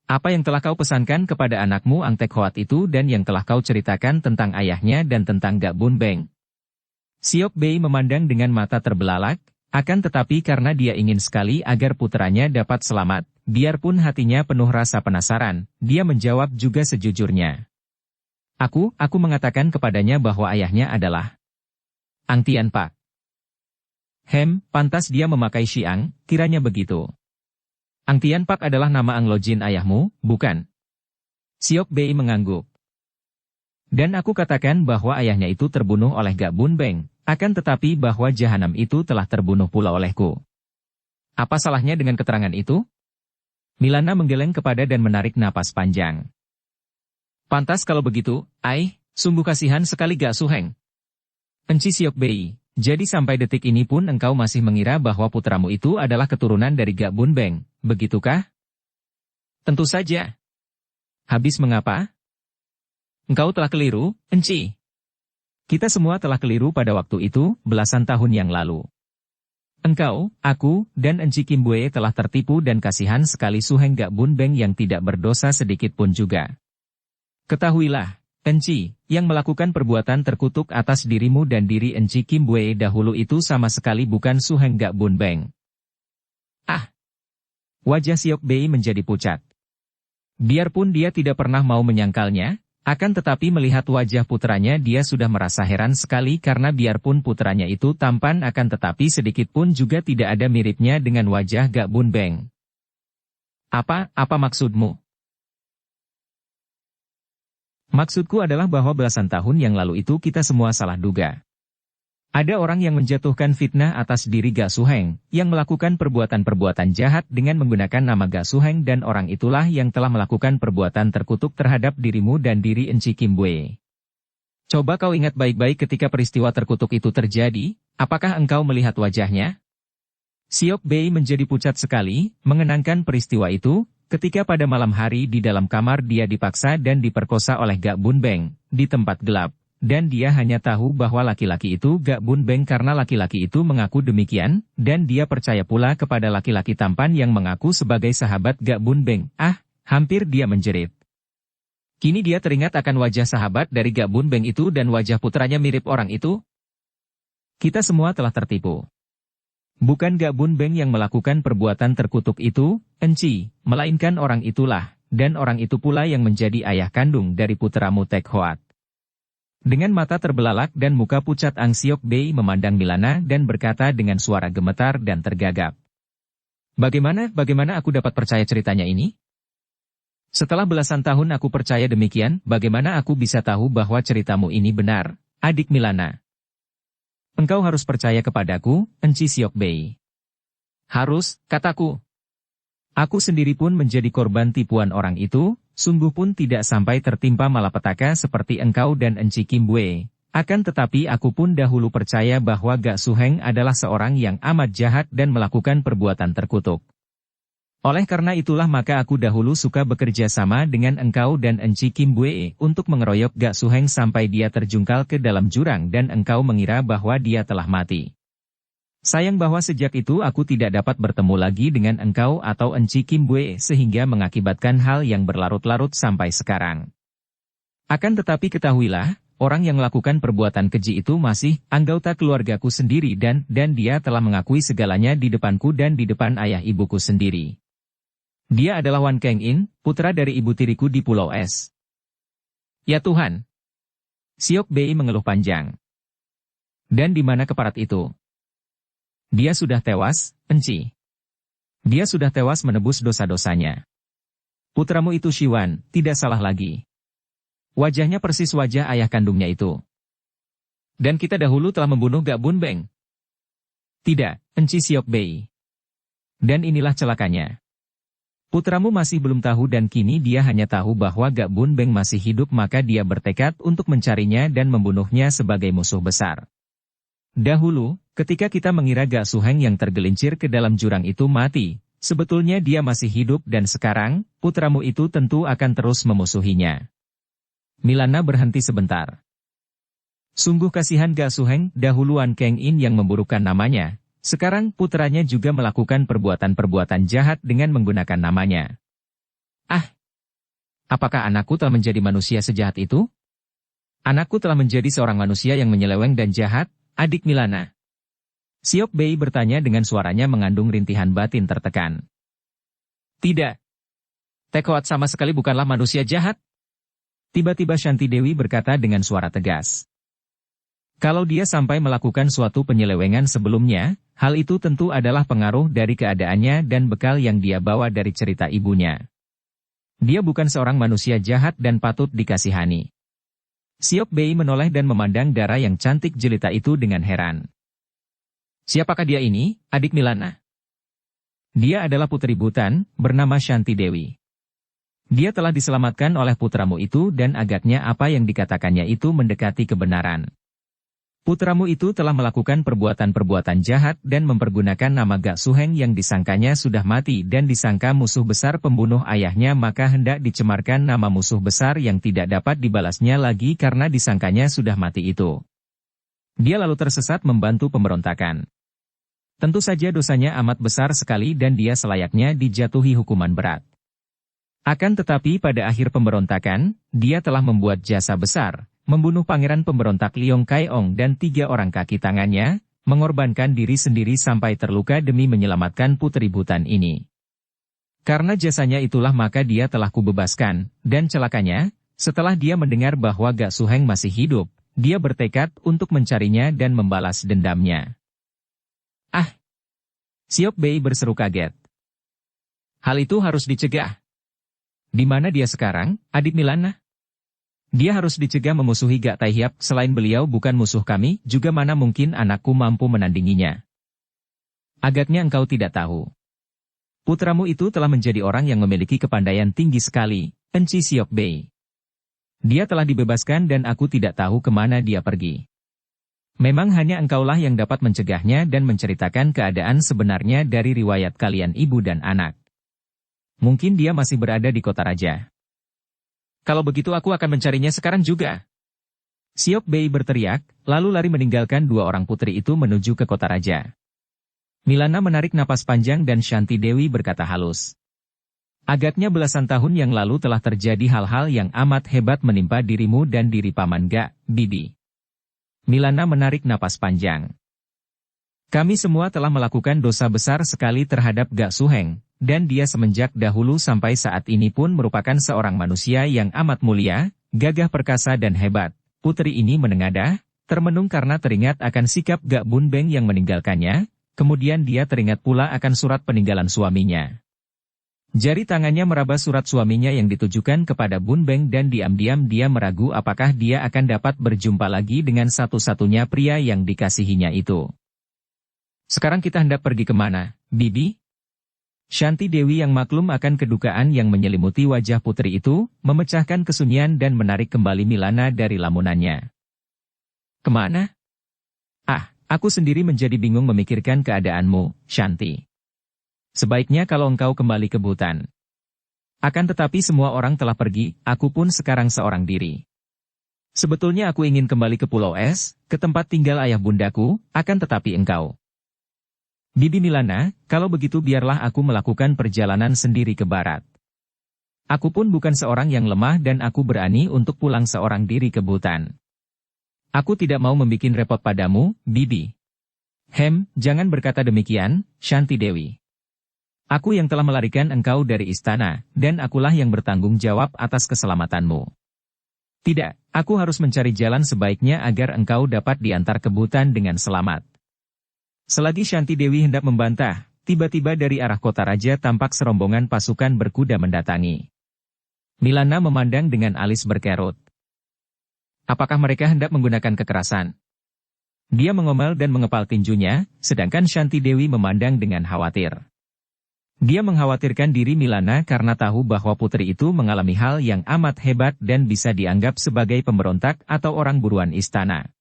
Apa yang telah kau pesankan kepada anakmu Ang Tek Hoat itu dan yang telah kau ceritakan tentang ayahnya dan tentang Gak Bunbeng? Siok Bei memandang dengan mata terbelalak. Akan tetapi karena dia ingin sekali agar putranya dapat selamat, biarpun hatinya penuh rasa penasaran, dia menjawab juga sejujurnya. Aku mengatakan kepadanya bahwa ayahnya adalah Ang Tian Pak. Pantas dia memakai Siang, kiranya begitu. Ang Tian Pak adalah nama Ang Lojin ayahmu, bukan? Siok Bei mengangguk. Dan aku katakan bahwa ayahnya itu terbunuh oleh Gak Bunbeng. Akan tetapi bahwa Jahanam itu telah terbunuh pula olehku. Apa salahnya dengan keterangan itu? Milana menggeleng kepada dan menarik napas panjang. Pantas kalau begitu, sungguh kasihan sekali Gak Suheng. Enci Siok Bei, jadi sampai detik ini pun engkau masih mengira bahwa putramu itu adalah keturunan dari Gak Bunbeng, begitukah? Tentu saja. Habis mengapa? Engkau telah keliru, Enci. Kita semua telah keliru pada waktu itu, belasan tahun yang lalu. Engkau, aku, dan Enci Kim Bue telah tertipu dan kasihan sekali Suheng Gak Bunbeng yang tidak berdosa sedikit pun juga. Ketahuilah, Enci, yang melakukan perbuatan terkutuk atas dirimu dan diri Enci Kim Bue dahulu itu sama sekali bukan Suheng Gak Bunbeng. Wajah Siok Bei menjadi pucat. Biarpun dia tidak pernah mau menyangkalnya, akan tetapi melihat wajah putranya dia sudah merasa heran sekali karena biarpun putranya itu tampan akan tetapi sedikit pun juga tidak ada miripnya dengan wajah Gak Bunbeng. Apa maksudmu? Maksudku adalah bahwa belasan tahun yang lalu itu kita semua salah duga. Ada orang yang menjatuhkan fitnah atas diri Ga Suheng, yang melakukan perbuatan-perbuatan jahat dengan menggunakan nama Ga Suheng dan orang itulah yang telah melakukan perbuatan terkutuk terhadap dirimu dan diri Enci Kim Bue. Coba kau ingat baik-baik ketika peristiwa terkutuk itu terjadi, apakah engkau melihat wajahnya? Siok Bei menjadi pucat sekali, mengenangkan peristiwa itu, ketika pada malam hari di dalam kamar dia dipaksa dan diperkosa oleh Ga Bun Beng, di tempat gelap. Dan dia hanya tahu bahwa laki-laki itu Ga Bun Beng karena laki-laki itu mengaku demikian, dan dia percaya pula kepada laki-laki tampan yang mengaku sebagai sahabat Ga Bun Beng. Hampir dia menjerit. Kini dia teringat akan wajah sahabat dari Ga Bun Beng itu dan wajah putranya mirip orang itu. Kita semua telah tertipu. Bukan Ga Bun Beng yang melakukan perbuatan terkutuk itu, Enci, melainkan orang itulah, dan orang itu pula yang menjadi ayah kandung dari putramu Tek Hoat. Dengan mata terbelalak dan muka pucat Ang Siok Bei memandang Milana dan berkata dengan suara gemetar dan tergagap. Bagaimana aku dapat percaya ceritanya ini? Setelah belasan tahun aku percaya demikian, bagaimana aku bisa tahu bahwa ceritamu ini benar, adik Milana? Engkau harus percaya kepadaku, Enci Siok Bei. Harus, kataku. Aku sendiri pun menjadi korban tipuan orang itu, sungguh pun tidak sampai tertimpa malapetaka seperti engkau dan Enci Kim Bue. Akan tetapi aku pun dahulu percaya bahwa Ga Suheng adalah seorang yang amat jahat dan melakukan perbuatan terkutuk. Oleh karena itulah maka aku dahulu suka bekerja sama dengan engkau dan Enci Kim Bue untuk mengeroyok Ga Suheng sampai dia terjungkal ke dalam jurang dan engkau mengira bahwa dia telah mati. Sayang bahwa sejak itu aku tidak dapat bertemu lagi dengan engkau atau Enci Kim Bue sehingga mengakibatkan hal yang berlarut-larut sampai sekarang. Akan tetapi ketahuilah, orang yang melakukan perbuatan keji itu masih anggota keluargaku sendiri dan dia telah mengakui segalanya di depanku dan di depan ayah ibuku sendiri. Dia adalah Wan Keng In, putra dari ibu tiriku di Pulau Es. Ya Tuhan! Siok Bei mengeluh panjang. Dan di mana keparat itu? Dia sudah tewas, Enci. Dia sudah tewas menebus dosa-dosanya. Putramu itu Shiwan, tidak salah lagi. Wajahnya persis wajah ayah kandungnya itu. Dan kita dahulu telah membunuh Ga Bun Beng. Tidak, Enci Siok Bei. Dan inilah celakanya. Putramu masih belum tahu dan kini dia hanya tahu bahwa Ga Bun Beng masih hidup maka dia bertekad untuk mencarinya dan membunuhnya sebagai musuh besar. Dahulu, ketika kita mengira Ga Suheng yang tergelincir ke dalam jurang itu mati, sebetulnya dia masih hidup dan sekarang, putramu itu tentu akan terus memusuhinya. Milana berhenti sebentar. Sungguh kasihan Ga Suheng, dahulu Wan Keng In yang memburukkan namanya, sekarang putranya juga melakukan perbuatan-perbuatan jahat dengan menggunakan namanya. Apakah anakku telah menjadi manusia sejahat itu? Anakku telah menjadi seorang manusia yang menyeleweng dan jahat, adik Milana. Siok Bei bertanya dengan suaranya mengandung rintihan batin tertekan. Tidak. Tek Hoat sama sekali bukanlah manusia jahat. Tiba-tiba Shanti Dewi berkata dengan suara tegas. Kalau dia sampai melakukan suatu penyelewengan sebelumnya, hal itu tentu adalah pengaruh dari keadaannya dan bekal yang dia bawa dari cerita ibunya. Dia bukan seorang manusia jahat dan patut dikasihani. Siok Bei menoleh dan memandang darah yang cantik jelita itu dengan heran. Siapakah dia ini, adik Milana? Dia adalah putri Butan, bernama Shanti Dewi. Dia telah diselamatkan oleh putramu itu dan agaknya apa yang dikatakannya itu mendekati kebenaran. Putramu itu telah melakukan perbuatan-perbuatan jahat dan mempergunakan nama Ga Suheng yang disangkanya sudah mati dan disangka musuh besar pembunuh ayahnya maka hendak dicemarkan nama musuh besar yang tidak dapat dibalasnya lagi karena disangkanya sudah mati itu. Dia lalu tersesat membantu pemberontakan. Tentu saja dosanya amat besar sekali dan dia selayaknya dijatuhi hukuman berat. Akan tetapi pada akhir pemberontakan, dia telah membuat jasa besar, membunuh pangeran pemberontak Liong Kai-ong dan 3 orang kaki tangannya, mengorbankan diri sendiri sampai terluka demi menyelamatkan putri Butan ini. Karena jasanya itulah maka dia telah kubebaskan, dan celakanya, setelah dia mendengar bahwa Ga Suheng masih hidup, dia bertekad untuk mencarinya dan membalas dendamnya. Siok Bei berseru kaget. Hal itu harus dicegah. Di mana dia sekarang, adik Milana? Dia harus dicegah memusuhi Gak Taihiap, selain beliau bukan musuh kami, juga mana mungkin anakku mampu menandinginya. Agaknya engkau tidak tahu. Putramu itu telah menjadi orang yang memiliki kepandaian tinggi sekali, Enci Siok Bei. Dia telah dibebaskan dan aku tidak tahu kemana dia pergi. Memang hanya engkaulah yang dapat mencegahnya dan menceritakan keadaan sebenarnya dari riwayat kalian ibu dan anak. Mungkin dia masih berada di kota raja. Kalau begitu aku akan mencarinya sekarang juga. Siok Bei berteriak, lalu lari meninggalkan dua orang putri itu menuju ke kota raja. Milana menarik napas panjang dan Shanti Dewi berkata halus. Agaknya belasan tahun yang lalu telah terjadi hal-hal yang amat hebat menimpa dirimu dan diri Paman Gak, Bibi. Milana menarik napas panjang. Kami semua telah melakukan dosa besar sekali terhadap Gak Suheng. Dan dia semenjak dahulu sampai saat ini pun merupakan seorang manusia yang amat mulia, gagah perkasa dan hebat. Putri ini menengadah, termenung karena teringat akan sikap Gak Bun Beng yang meninggalkannya, kemudian dia teringat pula akan surat peninggalan suaminya. Jari tangannya meraba surat suaminya yang ditujukan kepada Bun Beng dan diam-diam dia meragu apakah dia akan dapat berjumpa lagi dengan satu-satunya pria yang dikasihinya itu. Sekarang kita hendak pergi kemana, Bibi? Shanti Dewi yang maklum akan kedukaan yang menyelimuti wajah putri itu, memecahkan kesunyian dan menarik kembali Milana dari lamunannya. Kemana? Aku sendiri menjadi bingung memikirkan keadaanmu, Shanti. Sebaiknya kalau engkau kembali ke Butan. Akan tetapi semua orang telah pergi, aku pun sekarang seorang diri. Sebetulnya aku ingin kembali ke Pulau Es, ke tempat tinggal ayah bundaku, akan tetapi engkau. Bibi Milana, kalau begitu biarlah aku melakukan perjalanan sendiri ke barat. Aku pun bukan seorang yang lemah dan aku berani untuk pulang seorang diri ke Butan. Aku tidak mau membikin repot padamu, Bibi. Jangan berkata demikian, Shanti Dewi. Aku yang telah melarikan engkau dari istana, dan akulah yang bertanggung jawab atas keselamatanmu. Tidak, aku harus mencari jalan sebaiknya agar engkau dapat diantar ke Butan dengan selamat. Selagi Shanti Dewi hendak membantah, tiba-tiba dari arah kota raja tampak serombongan pasukan berkuda mendatangi. Milana memandang dengan alis berkerut. Apakah mereka hendak menggunakan kekerasan? Dia mengomel dan mengepal tinjunya, sedangkan Shanti Dewi memandang dengan khawatir. Dia mengkhawatirkan diri Milana karena tahu bahwa putri itu mengalami hal yang amat hebat dan bisa dianggap sebagai pemberontak atau orang buruan istana.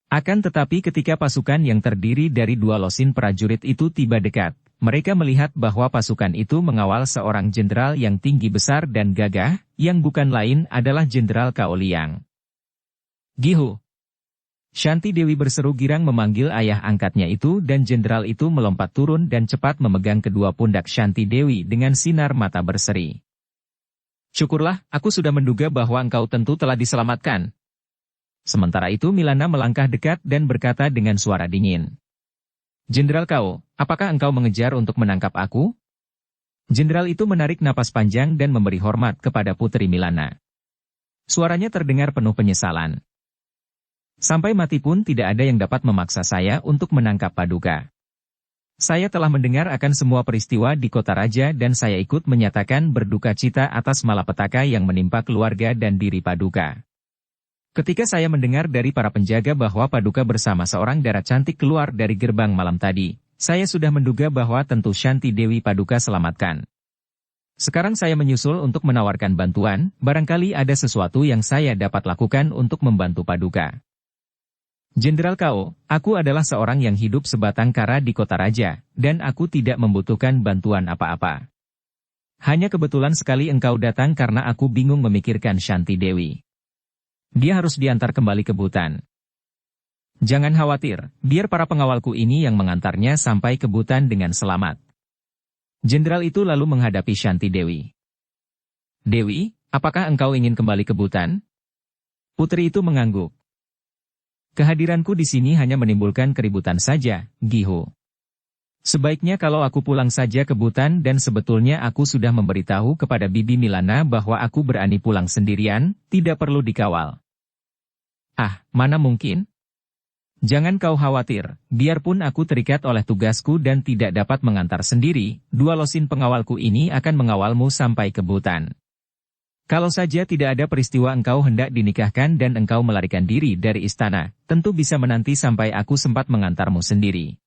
Akan tetapi ketika pasukan yang terdiri dari dua losin prajurit itu tiba dekat, mereka melihat bahwa pasukan itu mengawal seorang jenderal yang tinggi besar dan gagah, yang bukan lain adalah Jenderal Cao Liang. Gihu! Shanti Dewi berseru girang memanggil ayah angkatnya itu dan jenderal itu melompat turun dan cepat memegang kedua pundak Shanti Dewi dengan sinar mata berseri. Syukurlah, aku sudah menduga bahwa engkau tentu telah diselamatkan. Sementara itu Milana melangkah dekat dan berkata dengan suara dingin. Jenderal Cao, apakah engkau mengejar untuk menangkap aku? Jenderal itu menarik napas panjang dan memberi hormat kepada Putri Milana. Suaranya terdengar penuh penyesalan. Sampai mati pun tidak ada yang dapat memaksa saya untuk menangkap Paduka. Saya telah mendengar akan semua peristiwa di kota raja dan saya ikut menyatakan berduka cita atas malapetaka yang menimpa keluarga dan diri Paduka. Ketika saya mendengar dari para penjaga bahwa Paduka bersama seorang dara cantik keluar dari gerbang malam tadi, saya sudah menduga bahwa tentu Shanti Dewi Paduka selamatkan. Sekarang saya menyusul untuk menawarkan bantuan, barangkali ada sesuatu yang saya dapat lakukan untuk membantu Paduka. Jenderal Cao, aku adalah seorang yang hidup sebatang kara di kota raja, dan aku tidak membutuhkan bantuan apa-apa. Hanya kebetulan sekali engkau datang karena aku bingung memikirkan Shanti Dewi. Dia harus diantar kembali ke Butan. Jangan khawatir, biar para pengawalku ini yang mengantarnya sampai ke Butan dengan selamat. Jenderal itu lalu menghadapi Shanti Dewi. Dewi, apakah engkau ingin kembali ke Butan? Putri itu mengangguk. Kehadiranku di sini hanya menimbulkan keributan saja, Gihu. Sebaiknya kalau aku pulang saja ke Butan dan sebetulnya aku sudah memberitahu kepada Bibi Milana bahwa aku berani pulang sendirian, tidak perlu dikawal. Mana mungkin? Jangan kau khawatir, biarpun aku terikat oleh tugasku dan tidak dapat mengantar sendiri, dua losin pengawalku ini akan mengawalmu sampai ke Butan. Kalau saja tidak ada peristiwa engkau hendak dinikahkan dan engkau melarikan diri dari istana, tentu bisa menanti sampai aku sempat mengantarmu sendiri.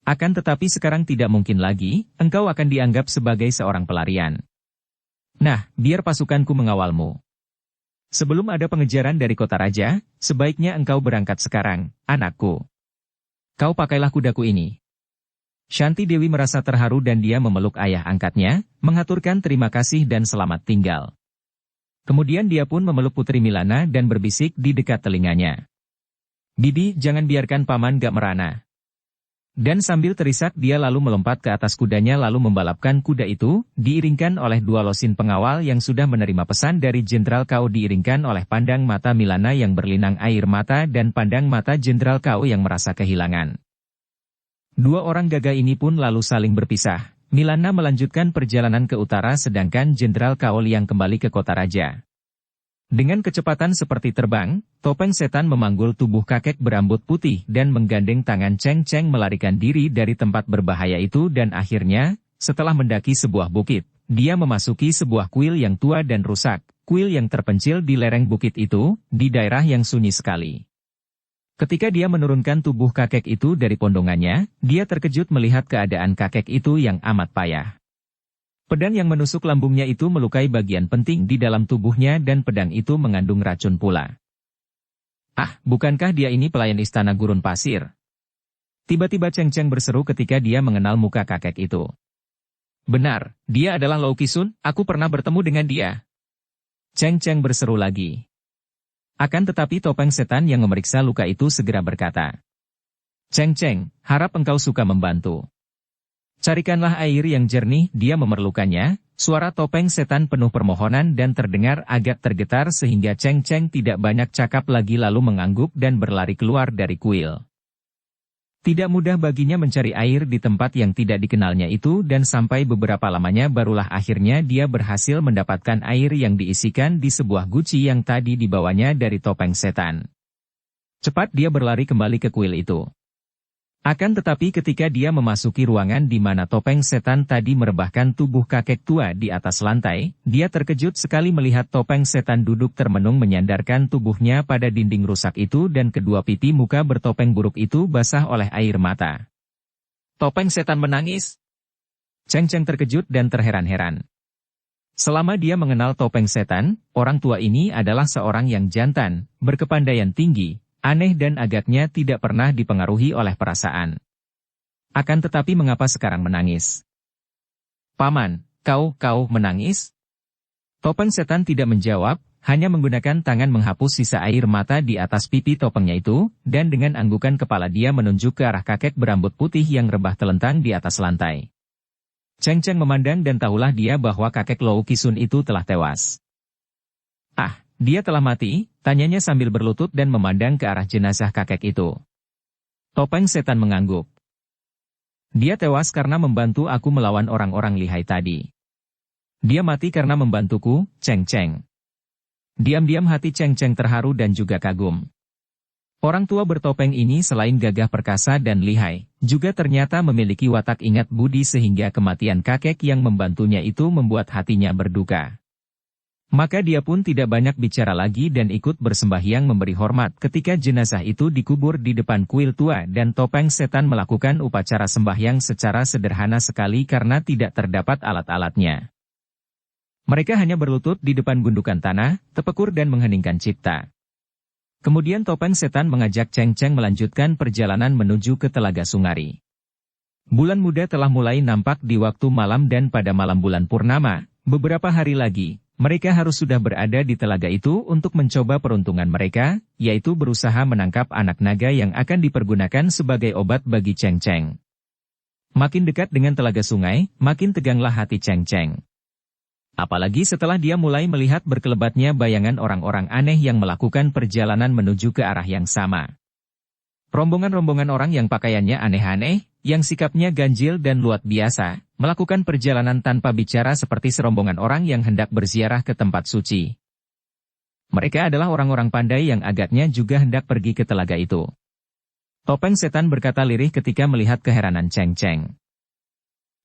Akan tetapi sekarang tidak mungkin lagi, engkau akan dianggap sebagai seorang pelarian. Nah, biar pasukanku mengawalmu. Sebelum ada pengejaran dari kota raja, sebaiknya engkau berangkat sekarang, anakku. Kau pakailah kudaku ini. Shanti Dewi merasa terharu dan dia memeluk ayah angkatnya, mengaturkan terima kasih dan selamat tinggal. Kemudian dia pun memeluk Putri Milana dan berbisik di dekat telinganya. Bibi, jangan biarkan paman gak merana. Dan sambil terisak dia lalu melompat ke atas kudanya lalu membalapkan kuda itu, diiringkan oleh 2 losin pengawal yang sudah menerima pesan dari Jenderal Kao diiringkan oleh pandang mata Milana yang berlinang air mata dan pandang mata Jenderal Kao yang merasa kehilangan. 2 orang gagah ini pun lalu saling berpisah. Milana melanjutkan perjalanan ke utara sedangkan Jenderal Kao yang kembali ke kota raja. Dengan kecepatan seperti terbang, topeng setan memanggul tubuh kakek berambut putih dan menggandeng tangan Cheng Cheng melarikan diri dari tempat berbahaya itu dan akhirnya, setelah mendaki sebuah bukit, dia memasuki sebuah kuil yang tua dan rusak, kuil yang terpencil di lereng bukit itu, di daerah yang sunyi sekali. Ketika dia menurunkan tubuh kakek itu dari pondongannya, dia terkejut melihat keadaan kakek itu yang amat payah. Pedang yang menusuk lambungnya itu melukai bagian penting di dalam tubuhnya dan pedang itu mengandung racun pula. Ah, bukankah dia ini pelayan istana gurun pasir? Tiba-tiba Cheng Cheng berseru ketika dia mengenal muka kakek itu. Benar, dia adalah Lau Kisun, aku pernah bertemu dengan dia. Cheng Cheng berseru lagi. Akan tetapi topeng setan yang memeriksa luka itu segera berkata, Cheng Cheng, harap engkau suka membantu. Carikanlah air yang jernih, dia memerlukannya. Suara topeng setan penuh permohonan dan terdengar agak tergetar sehingga Cheng Cheng tidak banyak cakap lagi lalu mengangguk dan berlari keluar dari kuil. Tidak mudah baginya mencari air di tempat yang tidak dikenalnya itu dan sampai beberapa lamanya barulah akhirnya dia berhasil mendapatkan air yang diisikan di sebuah guci yang tadi dibawanya dari topeng setan. Cepat dia berlari kembali ke kuil itu. Akan tetapi ketika dia memasuki ruangan di mana topeng setan tadi merebahkan tubuh kakek tua di atas lantai, dia terkejut sekali melihat topeng setan duduk termenung menyandarkan tubuhnya pada dinding rusak itu dan kedua pipi muka bertopeng buruk itu basah oleh air mata. Topeng setan menangis. Cheng Cheng terkejut dan terheran-heran. Selama dia mengenal topeng setan, orang tua ini adalah seorang yang jantan, berkepandaian tinggi, aneh dan agaknya tidak pernah dipengaruhi oleh perasaan. Akan tetapi mengapa sekarang menangis? Paman, kau menangis? Topeng setan tidak menjawab, hanya menggunakan tangan menghapus sisa air mata di atas pipi topengnya itu, dan dengan anggukan kepala dia menunjuk ke arah kakek berambut putih yang rebah telentang di atas lantai. Cheng Cheng memandang dan tahulah dia bahwa kakek Lau Kisun itu telah tewas. Ah, dia telah mati, tanyanya sambil berlutut dan memandang ke arah jenazah kakek itu. Topeng setan mengangguk. Dia tewas karena membantu aku melawan orang-orang lihai tadi. Dia mati karena membantuku, Cheng Cheng. Diam-diam hati Cheng Cheng terharu dan juga kagum. Orang tua bertopeng ini selain gagah perkasa dan lihai, juga ternyata memiliki watak ingat budi sehingga kematian kakek yang membantunya itu membuat hatinya berduka. Maka dia pun tidak banyak bicara lagi dan ikut bersembahyang memberi hormat ketika jenazah itu dikubur di depan kuil tua dan topeng setan melakukan upacara sembahyang secara sederhana sekali karena tidak terdapat alat-alatnya. Mereka hanya berlutut di depan gundukan tanah, tepekur dan mengheningkan cipta. Kemudian topeng setan mengajak Cheng Cheng melanjutkan perjalanan menuju ke Telaga Sungari. Bulan muda telah mulai nampak di waktu malam dan pada malam bulan purnama, beberapa hari lagi, mereka harus sudah berada di telaga itu untuk mencoba peruntungan mereka, yaitu berusaha menangkap anak naga yang akan dipergunakan sebagai obat bagi Cheng Cheng. Makin dekat dengan telaga sungai, makin teganglah hati Cheng Cheng. Apalagi setelah dia mulai melihat berkelebatnya bayangan orang-orang aneh yang melakukan perjalanan menuju ke arah yang sama. Rombongan-rombongan orang yang pakaiannya aneh-aneh, yang sikapnya ganjil dan luar biasa, melakukan perjalanan tanpa bicara seperti serombongan orang yang hendak berziarah ke tempat suci. Mereka adalah orang-orang pandai yang agaknya juga hendak pergi ke telaga itu. Topeng setan berkata lirih ketika melihat keheranan Cheng Cheng.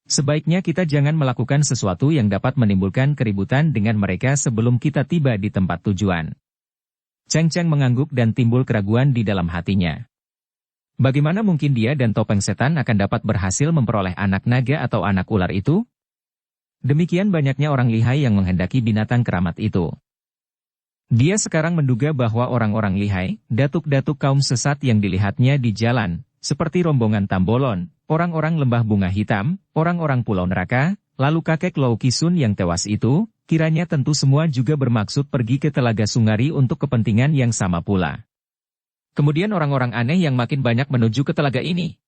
Sebaiknya kita jangan melakukan sesuatu yang dapat menimbulkan keributan dengan mereka sebelum kita tiba di tempat tujuan. Cheng Cheng mengangguk dan timbul keraguan di dalam hatinya. Bagaimana mungkin dia dan topeng setan akan dapat berhasil memperoleh anak naga atau anak ular itu? Demikian banyaknya orang lihai yang menghendaki binatang keramat itu. Dia sekarang menduga bahwa orang-orang lihai, datuk-datuk kaum sesat yang dilihatnya di jalan, seperti rombongan Tambolon, orang-orang lembah bunga hitam, orang-orang pulau neraka, lalu kakek Lau Kisun yang tewas itu, kiranya tentu semua juga bermaksud pergi ke Telaga Sungari untuk kepentingan yang sama pula. Kemudian orang-orang aneh yang makin banyak menuju ke telaga ini.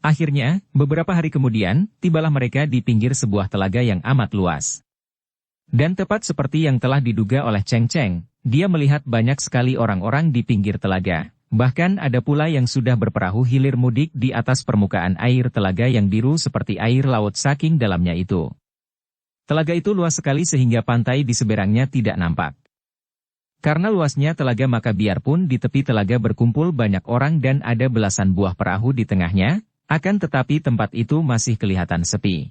Akhirnya, beberapa hari kemudian, tibalah mereka di pinggir sebuah telaga yang amat luas. Dan tepat seperti yang telah diduga oleh Cheng Cheng, dia melihat banyak sekali orang-orang di pinggir telaga. Bahkan ada pula yang sudah berperahu hilir mudik di atas permukaan air telaga yang biru seperti air laut saking dalamnya itu. Telaga itu luas sekali sehingga pantai di seberangnya tidak nampak. Karena luasnya telaga maka biarpun di tepi telaga berkumpul banyak orang dan ada belasan buah perahu di tengahnya, akan tetapi tempat itu masih kelihatan sepi.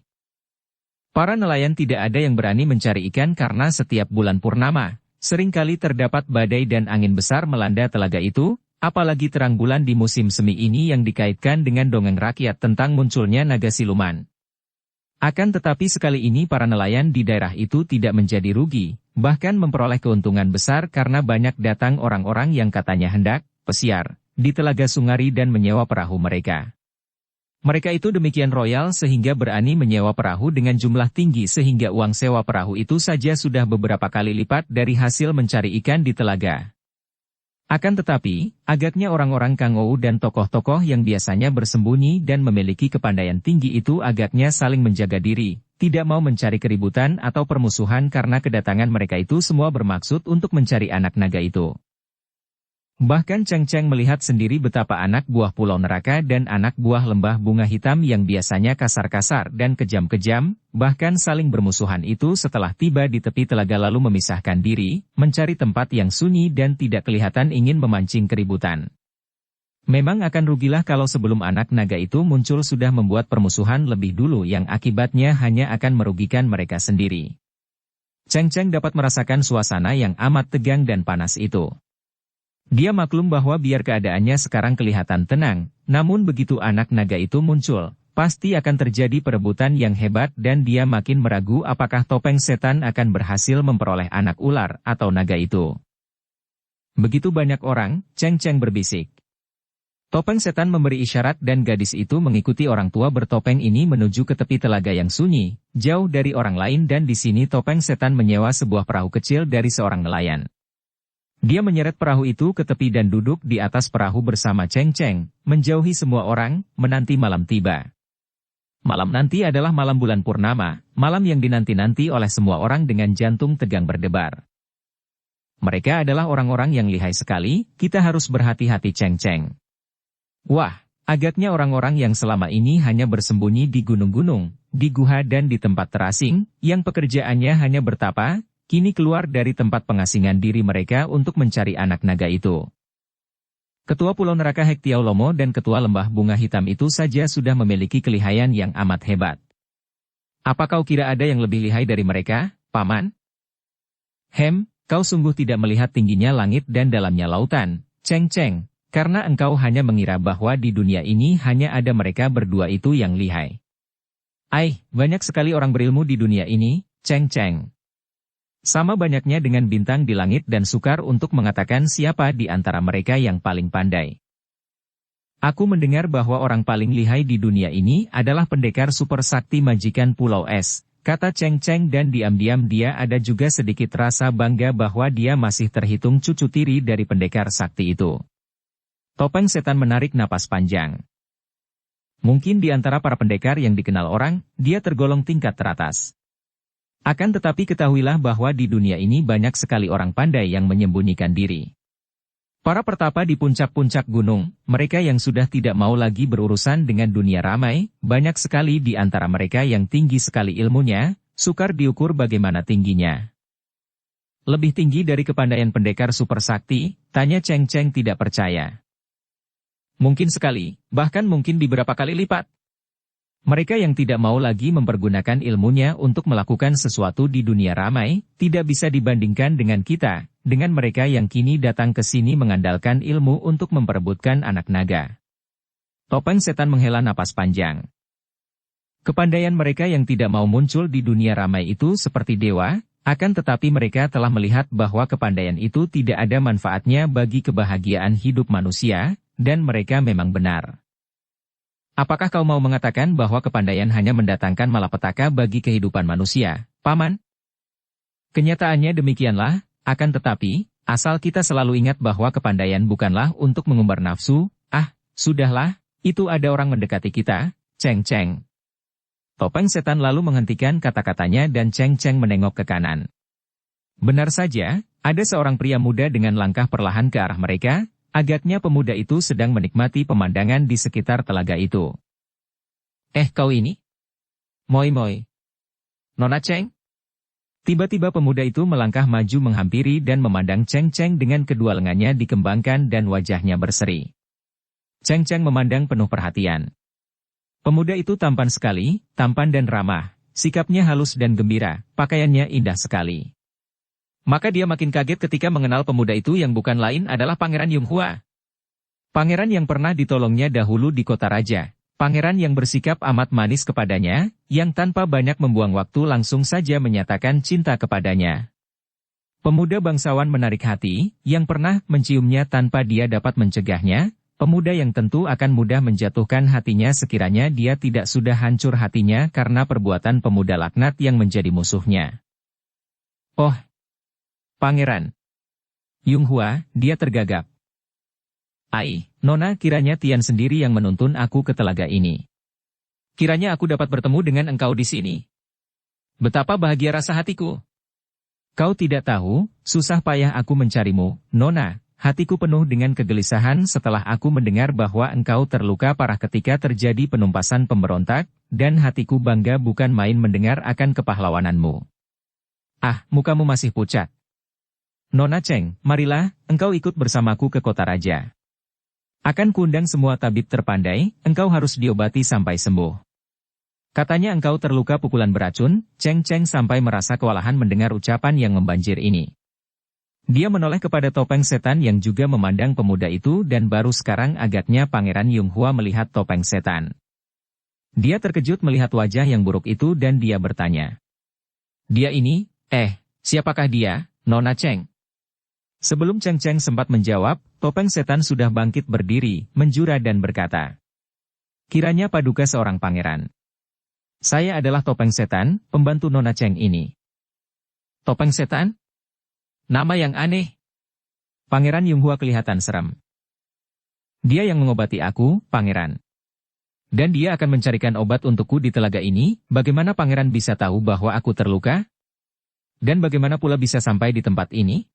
Para nelayan tidak ada yang berani mencari ikan karena setiap bulan purnama, seringkali terdapat badai dan angin besar melanda telaga itu. Apalagi terang bulan di musim semi ini yang dikaitkan dengan dongeng rakyat tentang munculnya naga siluman. Akan tetapi sekali ini para nelayan di daerah itu tidak menjadi rugi, bahkan memperoleh keuntungan besar karena banyak datang orang-orang yang katanya hendak pesiar di Telaga Sungari dan menyewa perahu mereka. Mereka itu demikian royal sehingga berani menyewa perahu dengan jumlah tinggi sehingga uang sewa perahu itu saja sudah beberapa kali lipat dari hasil mencari ikan di telaga. Akan tetapi, agaknya orang-orang Kangou dan tokoh-tokoh yang biasanya bersembunyi dan memiliki kepandaian tinggi itu agaknya saling menjaga diri, tidak mau mencari keributan atau permusuhan karena kedatangan mereka itu semua bermaksud untuk mencari anak naga itu. Bahkan Cheng Cheng melihat sendiri betapa anak buah pulau neraka dan anak buah lembah bunga hitam yang biasanya kasar-kasar dan kejam-kejam, bahkan saling bermusuhan itu setelah tiba di tepi telaga lalu memisahkan diri, mencari tempat yang sunyi dan tidak kelihatan ingin memancing keributan. Memang akan rugilah kalau sebelum anak naga itu muncul sudah membuat permusuhan lebih dulu yang akibatnya hanya akan merugikan mereka sendiri. Cheng Cheng dapat merasakan suasana yang amat tegang dan panas itu. Dia maklum bahwa biar keadaannya sekarang kelihatan tenang, namun begitu anak naga itu muncul, pasti akan terjadi perebutan yang hebat dan dia makin meragu apakah topeng setan akan berhasil memperoleh anak ular atau naga itu. Begitu banyak orang, Cheng Cheng berbisik. Topeng setan memberi isyarat dan gadis itu mengikuti orang tua bertopeng ini menuju ke tepi telaga yang sunyi, jauh dari orang lain dan di sini topeng setan menyewa sebuah perahu kecil dari seorang nelayan. Dia menyeret perahu itu ke tepi dan duduk di atas perahu bersama Cheng Cheng, menjauhi semua orang, menanti malam tiba. Malam nanti adalah malam bulan purnama, malam yang dinanti-nanti oleh semua orang dengan jantung tegang berdebar. Mereka adalah orang-orang yang lihai sekali, kita harus berhati-hati Cheng Cheng. Wah, agaknya orang-orang yang selama ini hanya bersembunyi di gunung-gunung, di guha dan di tempat terasing, yang pekerjaannya hanya bertapa, kini keluar dari tempat pengasingan diri mereka untuk mencari anak naga itu. Ketua Pulau Neraka Hektiau Lomo dan Ketua Lembah Bunga Hitam itu saja sudah memiliki kelihayan yang amat hebat. Apa kau kira ada yang lebih lihai dari mereka, Paman? Kau sungguh tidak melihat tingginya langit dan dalamnya lautan, Cheng Cheng, karena engkau hanya mengira bahwa di dunia ini hanya ada mereka berdua itu yang lihai. Banyak sekali orang berilmu di dunia ini, Cheng Cheng. Sama banyaknya dengan bintang di langit dan sukar untuk mengatakan siapa di antara mereka yang paling pandai. Aku mendengar bahwa orang paling lihai di dunia ini adalah pendekar super sakti majikan Pulau Es, kata Cheng Cheng dan diam-diam dia ada juga sedikit rasa bangga bahwa dia masih terhitung cucu tiri dari pendekar sakti itu. Topeng setan menarik napas panjang. Mungkin di antara para pendekar yang dikenal orang, dia tergolong tingkat teratas. Akan tetapi ketahuilah bahwa di dunia ini banyak sekali orang pandai yang menyembunyikan diri. Para pertapa di puncak-puncak gunung, mereka yang sudah tidak mau lagi berurusan dengan dunia ramai, banyak sekali di antara mereka yang tinggi sekali ilmunya, sukar diukur bagaimana tingginya. Lebih tinggi dari kepandaian pendekar super sakti, tanya Cheng Cheng tidak percaya. Mungkin sekali, bahkan mungkin di beberapa kali lipat. Mereka yang tidak mau lagi mempergunakan ilmunya untuk melakukan sesuatu di dunia ramai, tidak bisa dibandingkan dengan kita, dengan mereka yang kini datang ke sini mengandalkan ilmu untuk memperebutkan anak naga. Topeng Setan menghela napas panjang. Kepandaian mereka yang tidak mau muncul di dunia ramai itu seperti dewa, akan tetapi mereka telah melihat bahwa kepandaian itu tidak ada manfaatnya bagi kebahagiaan hidup manusia, dan mereka memang benar. Apakah kau mau mengatakan bahwa kepandaian hanya mendatangkan malapetaka bagi kehidupan manusia, Paman? Kenyataannya demikianlah, akan tetapi, asal kita selalu ingat bahwa kepandaian bukanlah untuk mengumbar nafsu, sudahlah, itu ada orang mendekati kita, Ceng-ceng. Topeng Setan lalu menghentikan kata-katanya dan Ceng-ceng menengok ke kanan. Benar saja, ada seorang pria muda dengan langkah perlahan ke arah mereka. Agaknya pemuda itu sedang menikmati pemandangan di sekitar telaga itu. Kau ini? Moi. Nona Ceng? Tiba-tiba pemuda itu melangkah maju menghampiri dan memandang Ceng-ceng dengan kedua lengannya dikembangkan dan wajahnya berseri. Ceng-ceng memandang penuh perhatian. Pemuda itu tampan sekali, tampan dan ramah, sikapnya halus dan gembira, pakaiannya indah sekali. Maka dia makin kaget ketika mengenal pemuda itu yang bukan lain adalah Pangeran Yunghua. Pangeran yang pernah ditolongnya dahulu di kota raja. Pangeran yang bersikap amat manis kepadanya, yang tanpa banyak membuang waktu langsung saja menyatakan cinta kepadanya. Pemuda bangsawan menarik hati, yang pernah menciumnya tanpa dia dapat mencegahnya, pemuda yang tentu akan mudah menjatuhkan hatinya sekiranya dia tidak sudah hancur hatinya karena perbuatan pemuda laknat yang menjadi musuhnya. Oh! Pangeran Yunghua, dia tergagap. Nona, kiranya Tian sendiri yang menuntun aku ke telaga ini. Kiranya aku dapat bertemu dengan engkau di sini. Betapa bahagia rasa hatiku. Kau tidak tahu, susah payah aku mencarimu, Nona. Hatiku penuh dengan kegelisahan setelah aku mendengar bahwa engkau terluka parah ketika terjadi penumpasan pemberontak, dan hatiku bangga bukan main mendengar akan kepahlawananmu. Mukamu masih pucat. Nona Ceng, marilah, engkau ikut bersamaku ke kota raja. Akan kuundang semua tabib terpandai, engkau harus diobati sampai sembuh. Katanya engkau terluka pukulan beracun, Ceng-ceng sampai merasa kewalahan mendengar ucapan yang membanjir ini. Dia menoleh kepada Topeng Setan yang juga memandang pemuda itu dan baru sekarang agaknya Pangeran Yunghua melihat Topeng Setan. Dia terkejut melihat wajah yang buruk itu dan dia bertanya. Dia ini, siapakah dia, Nona Ceng? Sebelum Ceng-ceng sempat menjawab, Topeng Setan sudah bangkit berdiri, menjura dan berkata. Kiranya paduka seorang pangeran. Saya adalah Topeng Setan, pembantu Nona Ceng ini. Topeng Setan? Nama yang aneh. Pangeran Yunghua kelihatan seram. Dia yang mengobati aku, Pangeran. Dan dia akan mencarikan obat untukku di telaga ini, bagaimana Pangeran bisa tahu bahwa aku terluka? Dan bagaimana pula bisa sampai di tempat ini?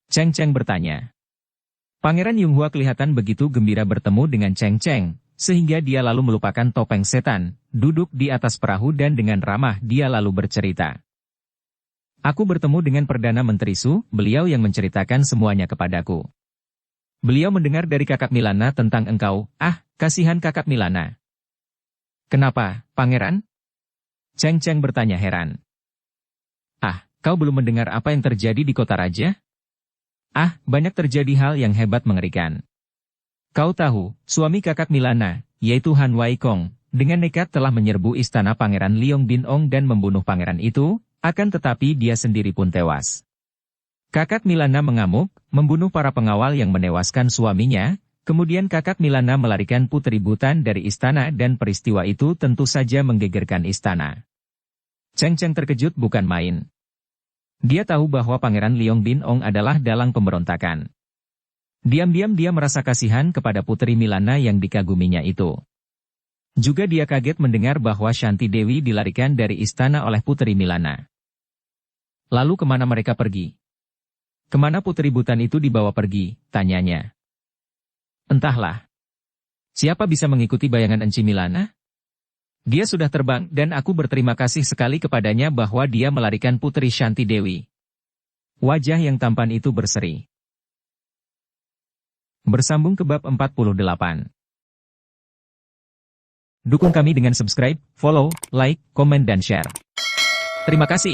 Ceng-ceng bertanya. Pangeran Yunghua kelihatan begitu gembira bertemu dengan Ceng-ceng, sehingga dia lalu melupakan Topeng Setan, duduk di atas perahu dan dengan ramah dia lalu bercerita. Aku bertemu dengan Perdana Menteri Su, beliau yang menceritakan semuanya kepadaku. Beliau mendengar dari Kakak Milana tentang engkau, kasihan Kakak Milana. Kenapa, Pangeran? Ceng-ceng bertanya heran. Kau belum mendengar apa yang terjadi di kota raja? Banyak terjadi hal yang hebat mengerikan. Kau tahu, suami Kakak Milana, yaitu Han Wai Kong, dengan nekat telah menyerbu istana Pangeran Liong Bin Ong dan membunuh pangeran itu, akan tetapi dia sendiri pun tewas. Kakak Milana mengamuk, membunuh para pengawal yang menewaskan suaminya, kemudian Kakak Milana melarikan Putri Butan dari istana dan peristiwa itu tentu saja menggegerkan istana. Ceng-ceng terkejut bukan main. Dia tahu bahwa Pangeran Liong Bin Ong adalah dalang pemberontakan. Diam-diam dia merasa kasihan kepada Putri Milana yang dikaguminya itu. Juga dia kaget mendengar bahwa Shanti Dewi dilarikan dari istana oleh Putri Milana. Lalu kemana mereka pergi? Kemana Putri Butan itu dibawa pergi, tanyanya. Entahlah. Siapa bisa mengikuti bayangan Enci Milana? Dia sudah terbang dan aku berterima kasih sekali kepadanya bahwa dia melarikan Putri Shanti Dewi. Wajah yang tampan itu berseri. Bersambung ke bab 48. Dukung kami dengan subscribe, follow, like, komen dan share. Terima kasih.